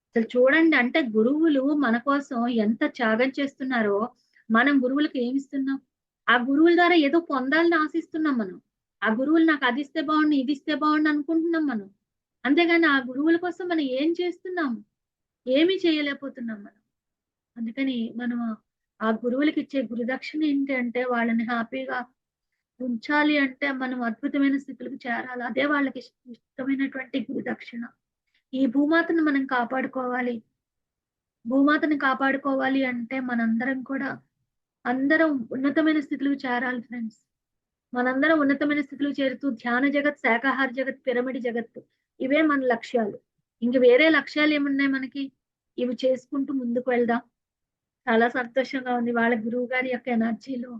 అసలు చూడండి, అంటే గురువులు మన కోసం ఎంత త్యాగం చేస్తున్నారో, మనం గురువులకి ఏమిస్తున్నాం? ఆ గురువుల ద్వారా ఏదో పొందాలని ఆశిస్తున్నాం మనం. ఆ గురువులు నాకు అది ఇస్తే బావుండు, ఇది ఇస్తే బావుండు అనుకుంటున్నాం మనం. అంతేగాని ఆ గురువుల కోసం మనం ఏం చేస్తున్నాం? ఏమీ చేయలేకపోతున్నాం మనం. అందుకని మనం ఆ గురువులకిచ్చే గురుదక్షిణ ఏంటి అంటే, వాళ్ళని హ్యాపీగా ఉంచాలి అంటే మనం అద్భుతమైన స్థితులకు చేరాలి. అదే వాళ్ళకి ఇష్టమైనటువంటి గురుదక్షిణ. ఈ భూమాతను మనం కాపాడుకోవాలి. భూమాతని కాపాడుకోవాలి అంటే మనందరం కూడా అందరం ఉన్నతమైన స్థితులకు చేరాలి ఫ్రెండ్స్. మనందరం ఉన్నతమైన స్థితిలో చేరుతూ ధ్యాన జగత్, శాకాహార జగత్, పిరమిడ్ జగత్తు ఇవే మన లక్ష్యాలు. ఇంక వేరే లక్ష్యాలు ఏమున్నాయి మనకి? ఇవి చేసుకుంటూ ముందుకు వెళ్దాం. చాలా సంతోషంగా ఉంది. వాళ్ళ గురువు గారి యొక్క ఎనర్జీలో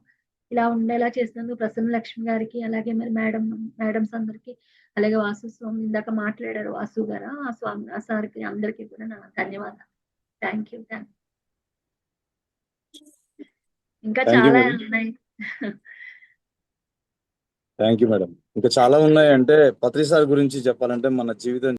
ఇలా ఉండేలా చేసినందుకు ప్రసన్న లక్ష్మి గారికి, అలాగే మరి మేడమ్స్ అందరికి, అలాగే వాసు స్వామి ఇందాక మాట్లాడారు వాసు గారు, ఆ స్వామి ఆ సార్కి అందరికీ కూడా నా ధన్యవాదాలు. Thank you. ఇంకా థ్యాంక్ యూ చాలా మేడం. ఉన్నాయి. Thank you madam. ఇంకా చాలా ఉన్నాయి. అంటే పత్రి సార్ గురించి చెప్పాలంటే మన జీవితం